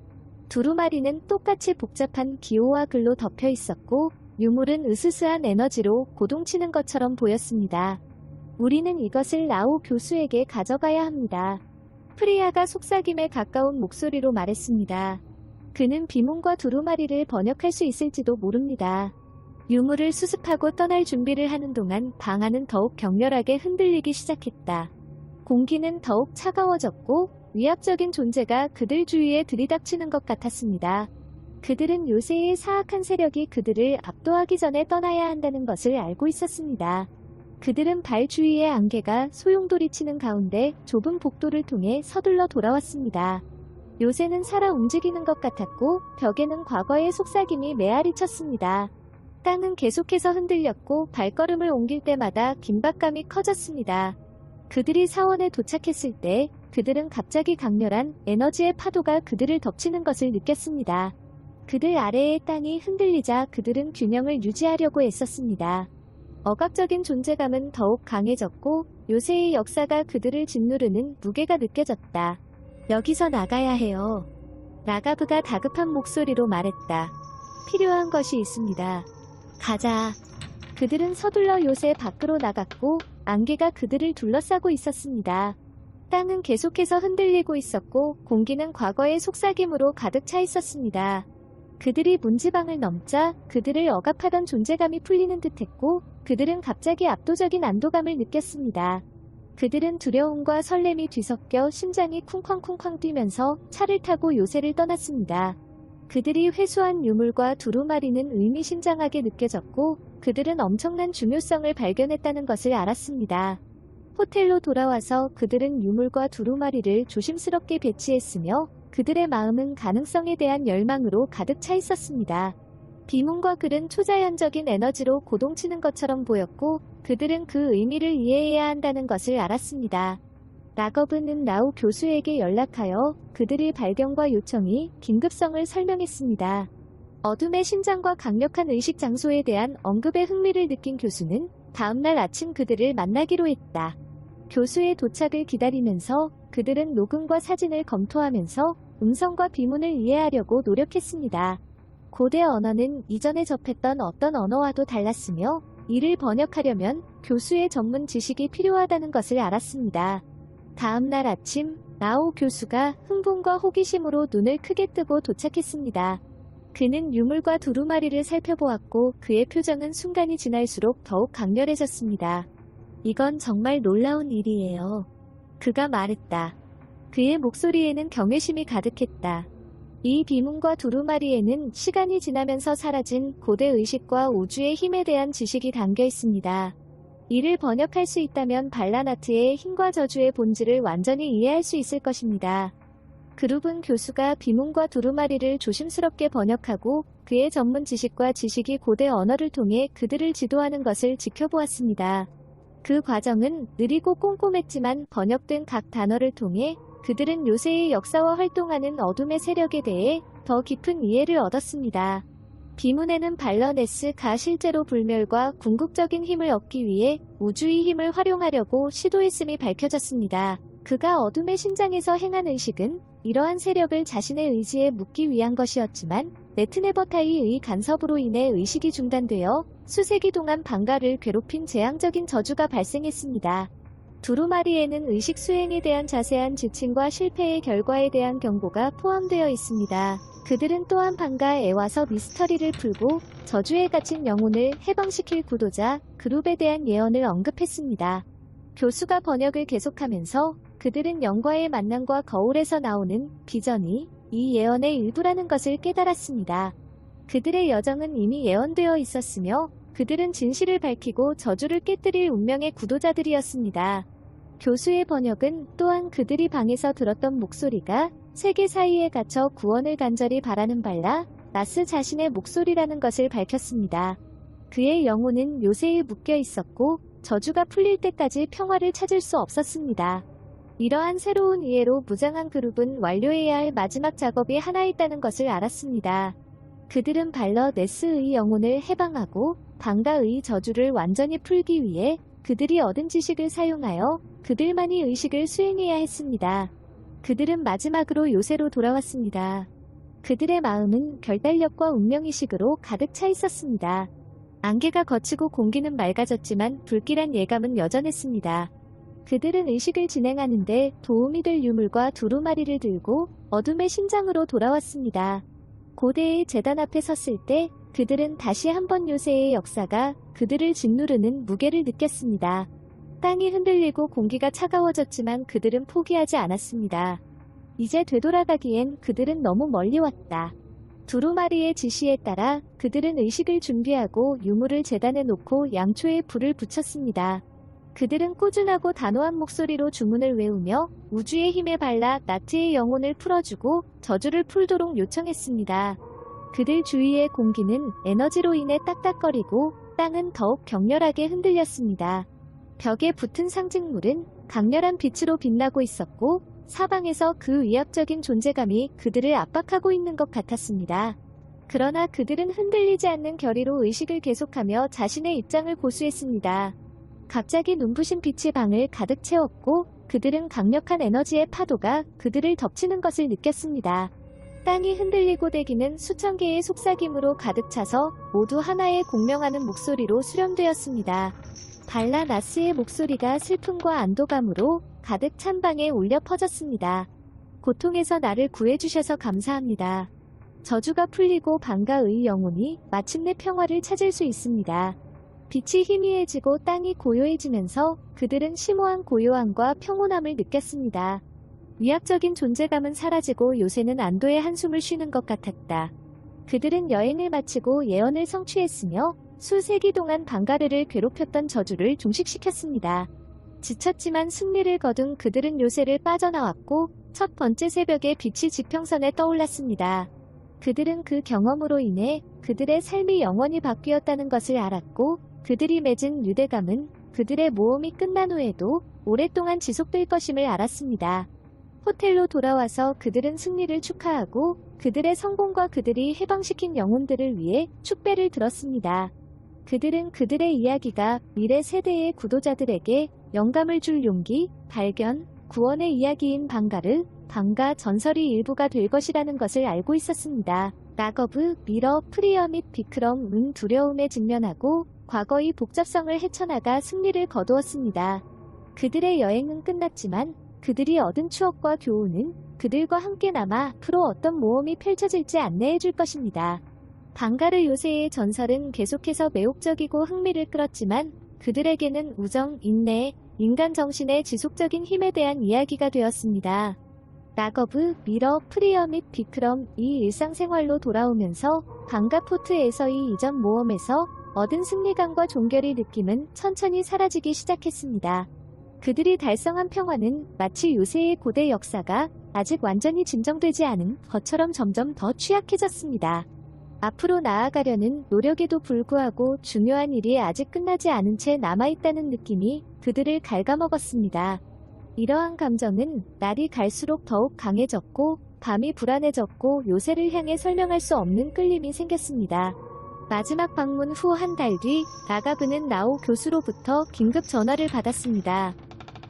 두루마리는 똑같이 복잡한 기호와 글로 덮여 있었고 유물은 으스스한 에너지로 고동치는 것처럼 보였습니다. 우리는 이것을 라오 교수에게 가져가야 합니다. 프리아가 속삭임에 가까운 목소리로 말했습니다. 그는 비문과 두루마리를 번역할 수 있을지도 모릅니다. 유물을 수습하고 떠날 준비를 하는 동안 방 안은 더욱 격렬하게 흔들리기 시작했다. 공기는 더욱 차가워졌고 위압적인 존재가 그들 주위에 들이닥치는 것 같았습니다. 그들은 요새의 사악한 세력이 그들을 압도하기 전에 떠나야 한다는 것을 알고 있었습니다. 그들은 발 주위의 안개가 소용돌이치는 가운데 좁은 복도를 통해 서둘러 돌아왔습니다. 요새는 살아 움직이는 것 같았고 벽에는 과거의 속삭임이 메아리 쳤습니다. 땅은 계속해서 흔들렸고 발걸음을 옮길 때마다 긴박감이 커졌습니다. 그들이 사원에 도착했을 때 그들은 갑자기 강렬한 에너지의 파도가 그들을 덮치는 것을 느꼈습니다. 그들 아래의 땅이 흔들리자 그들은 균형을 유지하려고 애썼습니다. 억압적인 존재감은 더욱 강해졌고 요새의 역사가 그들을 짓누르는 무게가 느껴졌다. 여기서 나가야 해요. 라가브가 다급한 목소리로 말했다. 필요한 것이 있습니다. 가자. 그들은 서둘러 요새 밖으로 나갔고 안개가 그들을 둘러싸고 있었습니다. 땅은 계속해서 흔들리고 있었고 공기는 과거의 속삭임으로 가득 차 있었습니다. 그들이 문지방을 넘자 그들을 억압하던 존재감이 풀리는 듯했고 그들은 갑자기 압도적인 안도감을 느꼈습니다. 그들은 두려움과 설렘이 뒤섞여 심장이 쿵쾅쿵쾅 뛰면서 차를 타고 요새를 떠났습니다. 그들이 회수한 유물과 두루마리는 의미심장하게 느껴졌고 그들은 엄청난 중요성을 발견했다는 것을 알았습니다. 호텔로 돌아와서 그들은 유물과 두루마리를 조심스럽게 배치했으며 그들의 마음은 가능성에 대한 열망으로 가득 차 있었습니다. 비문과 글은 초자연적인 에너지로 고동치는 것처럼 보였고 그들은 그 의미를 이해해야 한다는 것을 알았습니다. 락업은 라우 교수에게 연락하여 그들의 발견과 요청이 긴급성을 설명했습니다. 어둠의 심장과 강력한 의식 장소에 대한 언급에 흥미를 느낀 교수는 다음날 아침 그들을 만나기로 했다. 교수의 도착을 기다리면서 그들은 녹음과 사진을 검토하면서 음성과 비문을 이해하려고 노력했습니다. 고대 언어는 이전에 접했던 어떤 언어와도 달랐으며 이를 번역하려면 교수의 전문 지식이 필요하다는 것을 알았습니다. 다음날 아침 라오 교수가 흥분과 호기심으로 눈을 크게 뜨고 도착했습니다. 그는 유물과 두루마리를 살펴보았고 그의 표정은 순간이 지날수록 더욱 강렬해졌습니다. 이건 정말 놀라운 일이에요. 그가 말했다. 그의 목소리에는 경외심이 가득했다. 이 비문과 두루마리에는 시간이 지나면서 사라진 고대 의식과 우주의 힘에 대한 지식이 담겨 있습니다. 이를 번역할 수 있다면 발라나트의 힘과 저주의 본질을 완전히 이해할 수 있을 것입니다. 그룹은 교수가 비문과 두루마리를 조심스럽게 번역하고 그의 전문 지식과 지식이 고대 언어를 통해 그들을 지도하는 것을 지켜보았습니다. 그 과정은 느리고 꼼꼼했지만 번역된 각 단어를 통해 그들은 요새의 역사와 활동하는 어둠의 세력에 대해 더 깊은 이해를 얻었습니다. 비문에는 발러네스가 실제로 불멸과 궁극적인 힘을 얻기 위해 우주의 힘을 활용하려고 시도했음이 밝혀졌습니다. 그가 어둠의 심장에서 행한 의식은 이러한 세력을 자신의 의지에 묶기 위한 것이었지만 네트네버타이의 간섭으로 인해 의식이 중단되어 수세기 동안 방가를 괴롭힌 재앙적인 저주가 발생했습니다. 두루마리에는 의식 수행에 대한 자세한 지침과 실패의 결과에 대한 경고가 포함되어 있습니다. 그들은 또한 방가에 와서 미스터리를 풀고 저주에 갇힌 영혼을 해방시킬 구도자 그룹에 대한 예언을 언급했습니다. 교수가 번역을 계속하면서 그들은 영과의 만남과 거울에서 나오는 비전이 이 예언의 일부라는 것을 깨달았습니다. 그들의 여정은 이미 예언되어 있었으며 그들은 진실을 밝히고 저주를 깨뜨릴 운명의 구도자들이었습니다. 교수의 번역은 또한 그들이 방에서 들었던 목소리가 세계 사이에 갇혀 구원을 간절히 바라는 발라 나스 자신의 목소리라는 것을 밝혔습니다. 그의 영혼은 요새에 묶여 있었고 저주가 풀릴 때까지 평화를 찾을 수 없었습니다. 이러한 새로운 이해로 무장한 그룹은 완료해야 할 마지막 작업이 하나 있다는 것을 알았습니다. 그들은 발러네스의 영혼을 해방하고 방가의 저주를 완전히 풀기 위해 그들이 얻은 지식을 사용하여 그들만이 의식을 수행해야 했습니다. 그들은 마지막으로 요새로 돌아왔습니다. 그들의 마음은 결단력과 운명의식으로 가득 차 있었습니다. 안개가 걷히고 공기는 맑아졌지만 불길한 예감은 여전했습니다. 그들은 의식을 진행하는데 도움이 될 유물과 두루마리를 들고 어둠의 심장으로 돌아왔습니다. 고대의 제단 앞에 섰을 때 그들은 다시 한번 요새의 역사가 그들을 짓누르는 무게를 느꼈습니다. 땅이 흔들리고 공기가 차가워졌지만 그들은 포기하지 않았습니다. 이제 되돌아가기엔 그들은 너무 멀리 왔다. 두루마리의 지시에 따라 그들은 의식을 준비하고 유물을 제단에 놓고 양초에 불을 붙였습니다. 그들은 꾸준하고 단호한 목소리로 주문을 외우며 우주의 힘에 발라 나트의 영혼을 풀어주고 저주를 풀도록 요청했습니다. 그들 주위의 공기는 에너지로 인해 딱딱거리고 땅은 더욱 격렬하게 흔들렸습니다. 벽에 붙은 상징물은 강렬한 빛으로 빛나고 있었고 사방에서 그 위압적인 존재감이 그들을 압박하고 있는 것 같았습니다. 그러나 그들은 흔들리지 않는 결의로 의식을 계속하며 자신의 입장을 고수했습니다. 갑자기 눈부신 빛이 방을 가득 채웠고 그들은 강력한 에너지의 파도가 그들을 덮치는 것을 느꼈습니다. 땅이 흔들리고 대기는 수천 개의 속삭임으로 가득 차서 모두 하나의 공명하는 목소리로 수렴되었습니다. 발라나스의 목소리가 슬픔과 안도감으로 가득 찬 방에 울려 퍼졌습니다. 고통에서 나를 구해주셔서 감사합니다. 저주가 풀리고 방가의 영혼이 마침내 평화를 찾을 수 있습니다. 빛이 희미해지고 땅이 고요해지면서 그들은 심오한 고요함과 평온함을 느꼈습니다. 위압적인 존재감은 사라지고 요새는 안도의 한숨을 쉬는 것 같았다. 그들은 여행을 마치고 예언을 성취했으며 수세기 동안 방가르를 괴롭혔던 저주를 종식시켰습니다. 지쳤지만 승리를 거둔 그들은 요새를 빠져나왔고 첫 번째 새벽에 빛이 지평선에 떠올랐습니다. 그들은 그 경험으로 인해 그들의 삶이 영원히 바뀌었다는 것을 알았고 그들이 맺은 유대감은 그들의 모험이 끝난 후에도 오랫동안 지속될 것임을 알았습니다. 호텔로 돌아와서 그들은 승리를 축하하고 그들의 성공과 그들이 해방시킨 영혼들을 위해 축배를 들었습니다. 그들은 그들의 이야기가 미래 세대의 구도자들에게 영감을 줄 용기, 발견, 구원의 이야기인 방가르, 방가 전설이 일부가 될 것이라는 것을 알고 있었습니다. 나거브, 미러, 프리어 및 비크럼은 두려움에 직면하고 과거의 복잡성을 헤쳐나가 승리를 거두었습니다. 그들의 여행은 끝났지만 그들이 얻은 추억과 교훈은 그들과 함께 남아 앞으로 어떤 모험이 펼쳐질지 안내해 줄 것입니다. 방가르 요새의 전설은 계속해서 매혹적이고 흥미를 끌었지만 그들에게는 우정, 인내, 인간 정신의 지속적인 힘에 대한 이야기가 되었습니다. 라거브, 미러, 프리어 및 비크럼이 일상생활로 돌아오면서 방가포트에서의 이전 모험에서 얻은 승리감과 종결의 느낌은 천천히 사라지기 시작했습니다. 그들이 달성한 평화는 마치 요새의 고대 역사가 아직 완전히 진정되지 않은 것처럼 점점 더 취약해졌습니다. 앞으로 나아가려는 노력에도 불구하고 중요한 일이 아직 끝나지 않은 채 남아있다는 느낌이 그들을 갉아먹었습니다. 이러한 감정은 날이 갈수록 더욱 강해졌고 밤이 불안해졌고 요새를 향해 설명할 수 없는 끌림이 생겼습니다. 마지막 방문 후 한 달 뒤 라가브는 라오 교수로부터 긴급 전화를 받았습니다.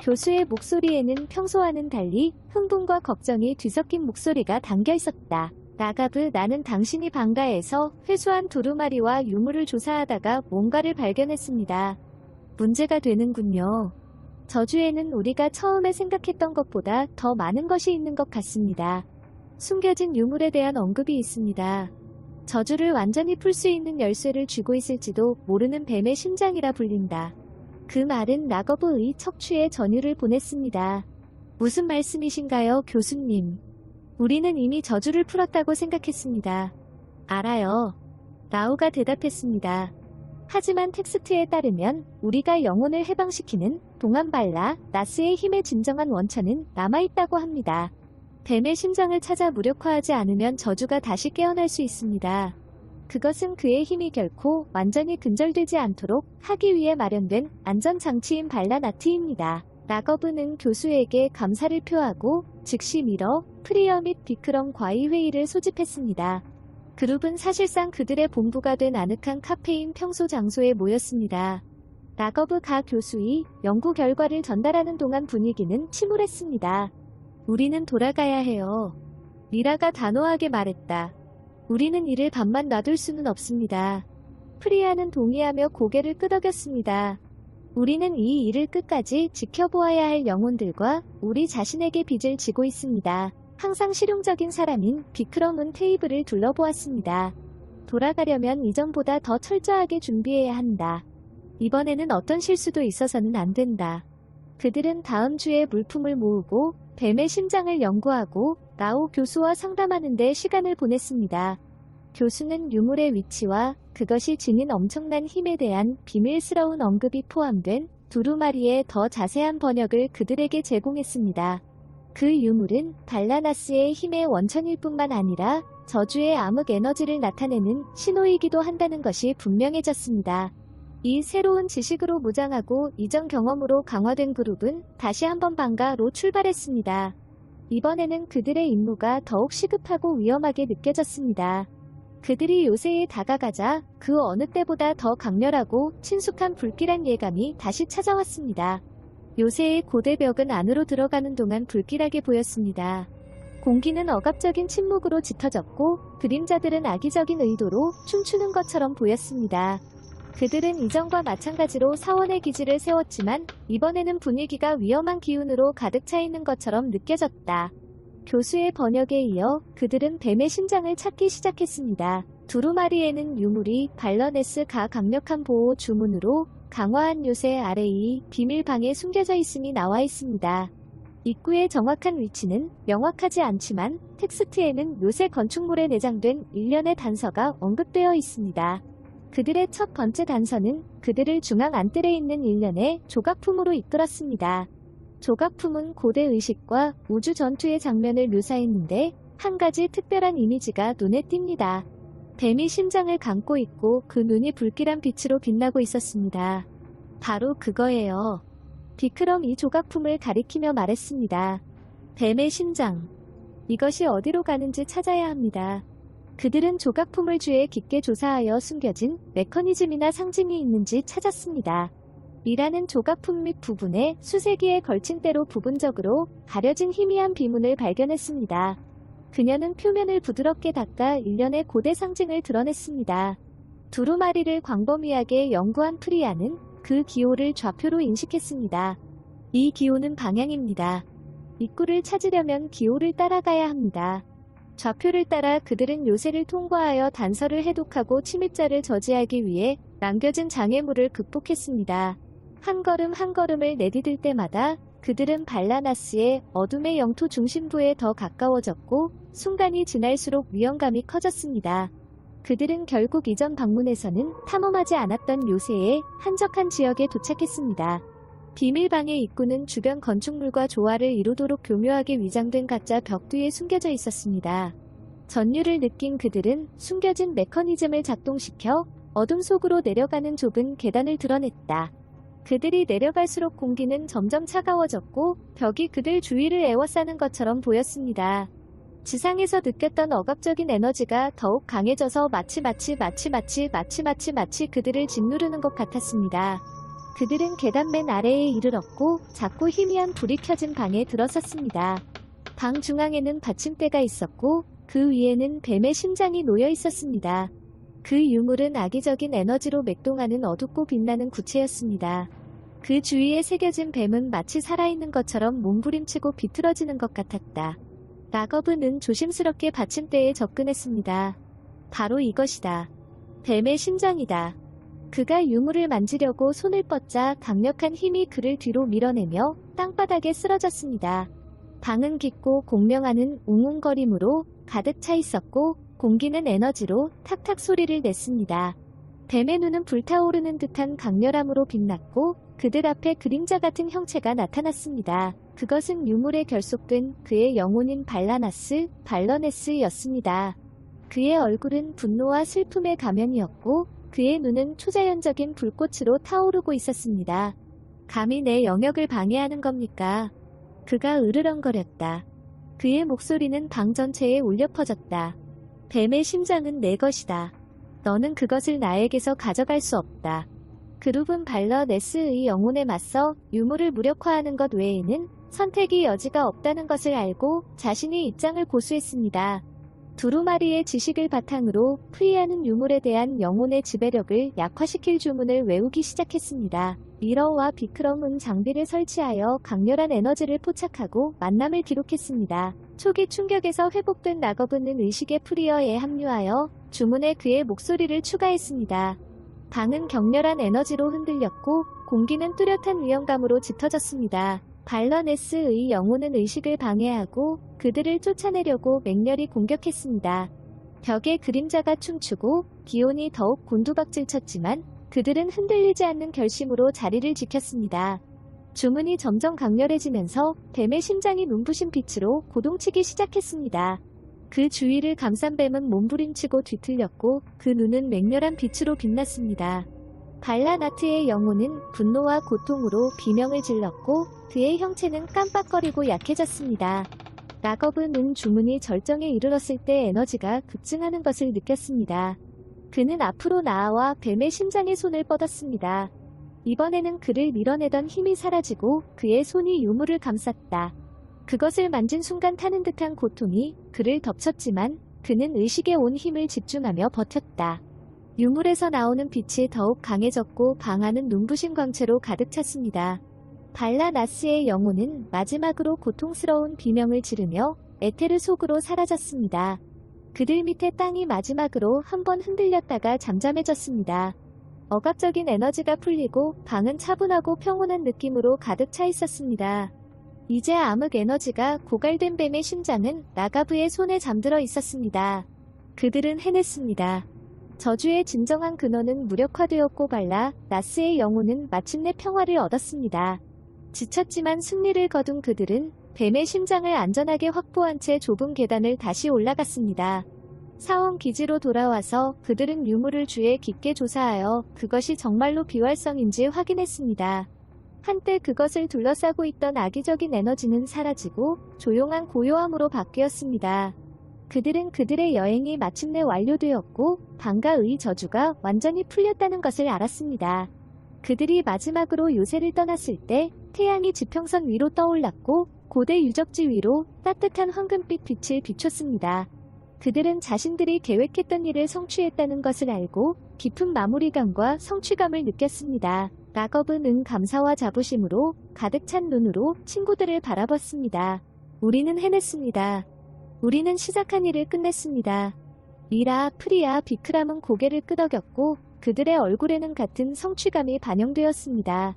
교수의 목소리에는 평소와는 달리 흥분과 걱정이 뒤섞인 목소리가 담겨 있었다. 라가브, 나는 당신이 방가에서 회수한 두루마리와 유물을 조사하다가 뭔가를 발견했습니다. 문제가 되는군요. 저주에는 우리가 처음에 생각했던 것보다 더 많은 것이 있는 것 같습니다. 숨겨진 유물에 대한 언급이 있습니다. 저주를 완전히 풀 수 있는 열쇠를 쥐고 있을지도 모르는 뱀의 심장이라 불린다. 그 말은 라거브의 척추에 전율을 보냈습니다. 무슨 말씀이신가요, 교수님? 우리는 이미 저주를 풀었다고 생각했습니다. 알아요. 라오가 대답했습니다. 하지만 텍스트에 따르면 우리가 영혼을 해방시키는 동안 발라 나스의 힘의 진정한 원천은 남아있다고 합니다. 뱀의 심장을 찾아 무력화하지 않으면 저주가 다시 깨어날 수 있습니다. 그것은 그의 힘이 결코 완전히 근절되지 않도록 하기 위해 마련된 안전장치인 발라나트입니다. 라거브는 교수에게 감사를 표하고 즉시 미러, 프리어 및 비크럼과의 회의를 소집했습니다. 그룹은 사실상 그들의 본부가 된 아늑한 카페인 평소 장소에 모였습니다. 라거브 가 교수의 연구 결과를 전달하는 동안 분위기는 침울했습니다. 우리는 돌아가야 해요. 미라가 단호하게 말했다. 우리는 이를 밤만 놔둘 수는 없습니다. 프리아는 동의하며 고개를 끄덕였습니다. 우리는 이 일을 끝까지 지켜보아야 할 영혼들과 우리 자신에게 빚을 지고 있습니다. 항상 실용적인 사람인 비크럼은 테이블을 둘러보았습니다. 돌아가려면 이전보다 더 철저하게 준비해야 한다. 이번에는 어떤 실수도 있어서는 안 된다. 그들은 다음 주에 물품을 모으고 뱀의 심장을 연구하고 라오 교수와 상담하는 데 시간을 보냈습니다. 교수는 유물의 위치와 그것이 지닌 엄청난 힘에 대한 비밀스러운 언급이 포함된 두루마리의 더 자세한 번역을 그들에게 제공했습니다. 그 유물은 발라나스의 힘의 원천일 뿐만 아니라 저주의 암흑 에너지를 나타내는 신호이기도 한다는 것이 분명해졌습니다. 이 새로운 지식으로 무장하고 이전 경험으로 강화된 그룹은 다시 한번 방가로 출발했습니다. 이번에는 그들의 임무가 더욱 시급하고 위험하게 느껴졌습니다. 그들이 요새에 다가가자 그 어느 때보다 더 강렬하고 친숙한 불길한 예감이 다시 찾아왔습니다. 요새의 고대벽은 안으로 들어가는 동안 불길하게 보였습니다. 공기는 억압적인 침묵으로 짙어졌고 그림자들은 악의적인 의도로 춤추는 것처럼 보였습니다. 그들은 이전과 마찬가지로 사원의 기지를 세웠지만 이번에는 분위기가 위험한 기운으로 가득 차 있는 것처럼 느껴졌다. 교수의 번역에 이어 그들은 뱀의 심장을 찾기 시작했습니다. 두루마리에는 유물이 발러네스가 강력한 보호 주문으로 강화한 요새 아래의 비밀방에 숨겨져 있음이 나와 있습니다. 입구의 정확한 위치는 명확하지 않지만 텍스트에는 요새 건축물에 내장된 일련의 단서가 언급되어 있습니다. 그들의 첫 번째 단서는 그들을 중앙 안뜰에 있는 일련의 조각품으로 이끌었습니다. 조각품은 고대 의식과 우주 전투의 장면을 묘사했는데 한 가지 특별한 이미지가 눈에 띕니다. 뱀이 심장을 감고 있고 그 눈이 불길한 빛으로 빛나고 있었습니다. 바로 그거예요. 비크럼 이 조각품을 가리키며 말했습니다. 뱀의 심장. 이것이 어디로 가는지 찾아야 합니다. 그들은 조각품을 쥐에 깊게 조사하여 숨겨진 메커니즘이나 상징이 있는지 찾았습니다. 미라는 조각품 및 부분에 수세기에 걸친 때로 부분적으로 가려진 희미한 비문을 발견했습니다. 그녀는 표면을 부드럽게 닦아 일련의 고대 상징을 드러냈습니다. 두루마리를 광범위하게 연구한 프리아는 그 기호를 좌표로 인식했습니다. 이 기호는 방향입니다. 입구를 찾으려면 기호를 따라가야 합니다. 좌표를 따라 그들은 요새를 통과하여 단서를 해독하고 침입자를 저지하기 위해 남겨진 장애물을 극복했습니다. 한 걸음 한 걸음을 내디딜 때마다 그들은 발라나스의 어둠의 영토 중심부에 더 가까워졌고 순간이 지날수록 위험감이 커졌습니다. 그들은 결국 이전 방문에서는 탐험하지 않았던 요새의 한적한 지역에 도착했습니다. 비밀방의 입구는 주변 건축물과 조화를 이루도록 교묘하게 위장된 가짜 벽 뒤에 숨겨져 있었습니다. 전율을 느낀 그들은 숨겨진 메커니즘을 작동시켜 어둠 속으로 내려가는 좁은 계단을 드러냈다. 그들이 내려갈수록 공기는 점점 차가워졌고 벽이 그들 주위를 에워싸는 것처럼 보였습니다. 지상에서 느꼈던 억압적인 에너지가 더욱 강해져서 마치 그들을 짓누르는 것 같았습니다. 그들은 계단 맨 아래에 이르렀고 작고 희미한 불이 켜진 방에 들어섰습니다. 방 중앙에는 받침대가 있었고 그 위에는 뱀의 심장이 놓여 있었습니다. 그 유물은 악의적인 에너지로 맥동하는 어둡고 빛나는 구체였습니다. 그 주위에 새겨진 뱀은 마치 살아있는 것처럼 몸부림치고 비틀어지는 것 같았다. 라거브는 조심스럽게 받침대에 접근했습니다. 바로 이것이다. 뱀의 심장이다. 그가 유물을 만지려고 손을 뻗자 강력한 힘이 그를 뒤로 밀어내며 땅바닥에 쓰러졌습니다. 방은 깊고 공명하는 웅웅거림으로 가득 차 있었고 공기는 에너지로 탁탁 소리를 냈습니다. 뱀의 눈은 불타오르는 듯한 강렬함으로 빛났고 그들 앞에 그림자 같은 형체가 나타났습니다. 그것은 유물에 결속된 그의 영혼인 발러네스였습니다. 그의 얼굴은 분노와 슬픔의 가면이었고 그의 눈은 초자연적인 불꽃으로 타오르고 있었습니다. 감히 내 영역을 방해하는 겁니까? 그가 으르렁거렸다. 그의 목소리는 방 전체에 울려 퍼졌다. 뱀의 심장은 내 것이다. 너는 그것을 나에게서 가져갈 수 없다. 그룹은 발러네스의 영혼에 맞서 유물을 무력화하는 것 외에는 선택의 여지가 없다는 것을 알고 자신의 입장을 고수했습니다. 두루마리의 지식을 바탕으로 프리아는 유물에 대한 영혼의 지배력을 약화시킬 주문을 외우기 시작했습니다. 미러와 비크럼은 장비를 설치하여 강렬한 에너지를 포착하고 만남을 기록했습니다. 초기 충격에서 회복된 라거브는 의식의 프리어에 합류하여 주문에 그의 목소리를 추가했습니다. 방은 격렬한 에너지로 흔들렸고 공기는 뚜렷한 위험감으로 짙어졌습니다. 발러네스의 영혼은 의식을 방해하고 그들을 쫓아내려고 맹렬히 공격했습니다. 벽에 그림자가 춤추고 기온이 더욱 곤두박질쳤지만 그들은 흔들리지 않는 결심으로 자리를 지켰습니다. 주문이 점점 강렬해지면서 뱀의 심장이 눈부신 빛으로 고동치기 시작했습니다. 그 주위를 감싼 뱀은 몸부림치고 뒤틀렸고 그 눈은 맹렬한 빛으로 빛났습니다. 발라나트의 영혼은 분노와 고통으로 비명을 질렀고 그의 형체는 깜빡거리고 약해졌습니다. 라거브는 주문이 절정에 이르렀을 때 에너지가 급증하는 것을 느꼈습니다. 그는 앞으로 나아와 뱀의 심장에 손을 뻗었습니다. 이번에는 그를 밀어내던 힘이 사라지고 그의 손이 유물을 감쌌다. 그것을 만진 순간 타는 듯한 고통이 그를 덮쳤지만 그는 의식에 온 힘을 집중하며 버텼다. 유물에서 나오는 빛이 더욱 강해졌고 방 안은 눈부신 광채로 가득 찼습니다. 발라나스의 영혼은 마지막으로 고통스러운 비명을 지르며 에테르 속으로 사라졌습니다. 그들 밑에 땅이 마지막으로 한번 흔들렸다가 잠잠해졌습니다. 억압적인 에너지가 풀리고 방은 차분하고 평온한 느낌으로 가득 차 있었습니다. 이제 암흑 에너지가 고갈된 뱀의 심장은 라가브의 손에 잠들어 있었습니다. 그들은 해냈습니다. 저주의 진정한 근원은 무력화되었고 발라나스의 영혼은 마침내 평화를 얻었습니다. 지쳤지만 승리를 거둔 그들은 뱀의 심장을 안전하게 확보한 채 좁은 계단을 다시 올라갔습니다. 사원 기지로 돌아와서 그들은 유물을 주에 깊게 조사하여 그것이 정말로 비활성인지 확인했습니다. 한때 그것을 둘러싸고 있던 악의적인 에너지는 사라지고 조용한 고요함으로 바뀌었습니다. 그들은 그들의 여행이 마침내 완료되었고 방과 의 저주가 완전히 풀렸다는 것을 알았습니다. 그들이 마지막으로 요새를 떠났을 때 태양이 지평선 위로 떠올랐고 고대 유적지 위로 따뜻한 황금빛 빛을 비췄습니다. 그들은 자신들이 계획했던 일을 성취했다는 것을 알고 깊은 마무리감과 성취감을 느꼈습니다. 라거브는 감사와 자부심으로 가득 찬 눈으로 친구들을 바라봤습니다. 우리는 해냈습니다. 우리는 시작한 일을 끝냈습니다. 미라, 프리아, 비크람은 고개를 끄덕였고 그들의 얼굴에는 같은 성취감이 반영되었습니다.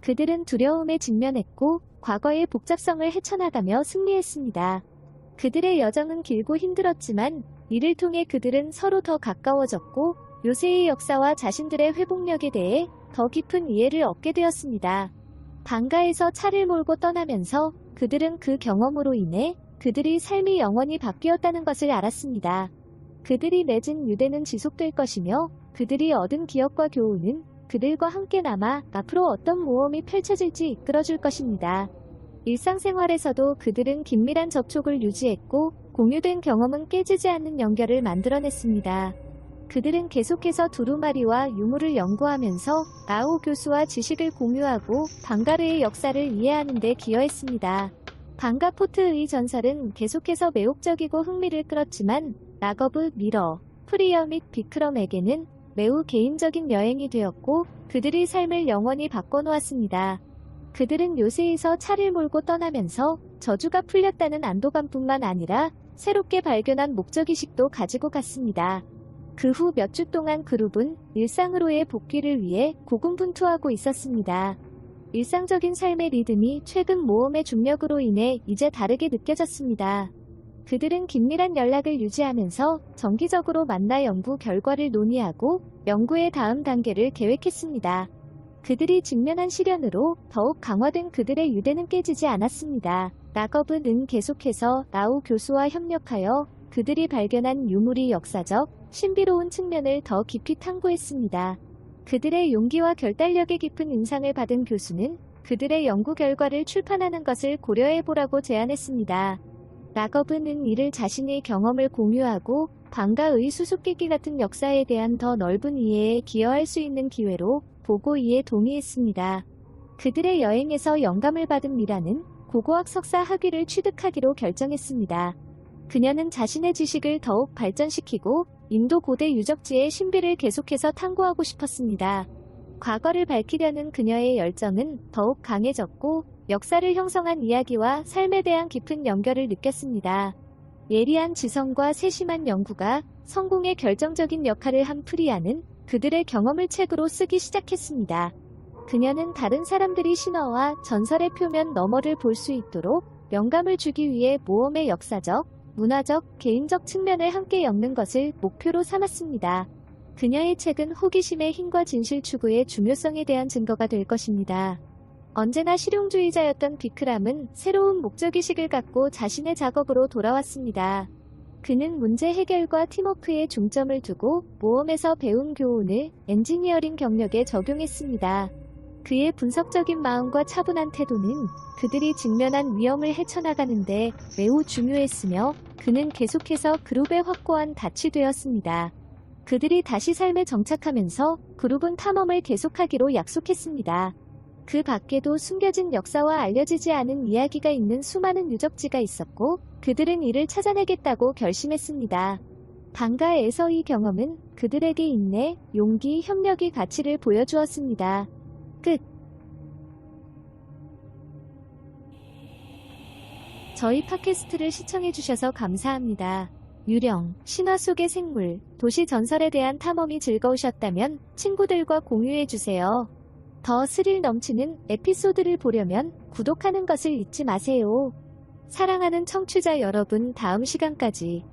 그들은 두려움에 직면했고 과거의 복잡성을 헤쳐나가며 승리했습니다. 그들의 여정은 길고 힘들었지만 이를 통해 그들은 서로 더 가까워졌고 요새의 역사와 자신들의 회복력에 대해 더 깊은 이해를 얻게 되었습니다. 방가에서 차를 몰고 떠나면서 그들은 그 경험으로 인해 그들의 삶이 영원히 바뀌었다는 것을 알았습니다. 그들이 맺은 유대는 지속될 것이며 그들이 얻은 기억과 교훈은 그들과 함께 남아 앞으로 어떤 모험이 펼쳐질지 이끌어줄 것입니다. 일상생활에서도 그들은 긴밀한 접촉을 유지했고 공유된 경험은 깨지지 않는 연결을 만들어냈습니다. 그들은 계속해서 두루마리와 유물을 연구하면서 라오 교수와 지식을 공유하고 방가르의 역사를 이해하는 데 기여했습니다. 방가 포트의 전설은 계속해서 매혹적이고 흥미를 끌었지만 라거브, 미러, 프리어 및 비크럼에게는 매우 개인적인 여행이 되었고 그들의 삶을 영원히 바꿔놓았습니다. 그들은 요새에서 차를 몰고 떠나면서 저주가 풀렸다는 안도감뿐만 아니라 새롭게 발견한 목적의식도 가지고 갔습니다. 그 후 몇 주 동안 그룹은 일상으로의 복귀를 위해 고군분투하고 있었습니다. 일상적인 삶의 리듬이 최근 모험의 중력으로 인해 이제 다르게 느껴졌습니다. 그들은 긴밀한 연락을 유지하면서 정기적으로 만나 연구 결과를 논의하고 연구의 다음 단계를 계획했습니다. 그들이 직면한 시련으로 더욱 강화된 그들의 유대는 깨지지 않았습니다. 라거브는 계속해서 라오 교수와 협력하여 그들이 발견한 유물이 역사적, 신비로운 측면을 더 깊이 탐구했습니다. 그들의 용기와 결단력에 깊은 인상을 받은 교수는 그들의 연구 결과를 출판하는 것을 고려해보라고 제안했습니다. 라거브는 이를 자신의 경험을 공유하고 방가의 수수께끼 같은 역사에 대한 더 넓은 이해에 기여할 수 있는 기회로 보고 이에 동의했습니다. 그들의 여행에서 영감을 받은 미라는 고고학 석사 학위를 취득하기로 결정했습니다. 그녀는 자신의 지식을 더욱 발전시키고 인도 고대 유적지의 신비를 계속해서 탐구하고 싶었습니다. 과거를 밝히려는 그녀의 열정은 더욱 강해졌고 역사를 형성한 이야기와 삶에 대한 깊은 연결을 느꼈습니다. 예리한 지성과 세심한 연구가 성공에 결정적인 역할을 한 프리아는 그들의 경험을 책으로 쓰기 시작했습니다. 그녀는 다른 사람들이 신화와 전설의 표면 너머를 볼 수 있도록 영감을 주기 위해 모험의 역사적, 문화적, 개인적 측면을 함께 엮는 것을 목표로 삼았습니다. 그녀의 책은 호기심의 힘과 진실 추구의 중요성에 대한 증거가 될 것입니다. 언제나 실용주의자였던 비크람은 새로운 목적의식을 갖고 자신의 작업으로 돌아왔습니다. 그는 문제 해결과 팀워크에 중점을 두고 모험에서 배운 교훈을 엔지니어링 경력에 적용했습니다. 그의 분석적인 마음과 차분한 태도는 그들이 직면한 위험을 헤쳐나가는데 매우 중요했으며 그는 계속해서 그룹의 확고한 닻이 되었습니다. 그들이 다시 삶에 정착하면서 그룹은 탐험을 계속하기로 약속했습니다. 그 밖에도 숨겨진 역사와 알려지지 않은 이야기가 있는 수많은 유적지가 있었고 그들은 이를 찾아내겠다고 결심했습니다. 방가에서 이 경험은 그들에게 인내, 용기, 협력의 가치를 보여주었습니다. 끝. 저희 팟캐스트를 시청해주셔서 감사합니다. 유령, 신화 속의 생물, 도시 전설에 대한 탐험이 즐거우셨다면 친구들과 공유해주세요. 더 스릴 넘치는 에피소드를 보려면 구독하는 것을 잊지 마세요. 사랑하는 청취자 여러분, 다음 시간까지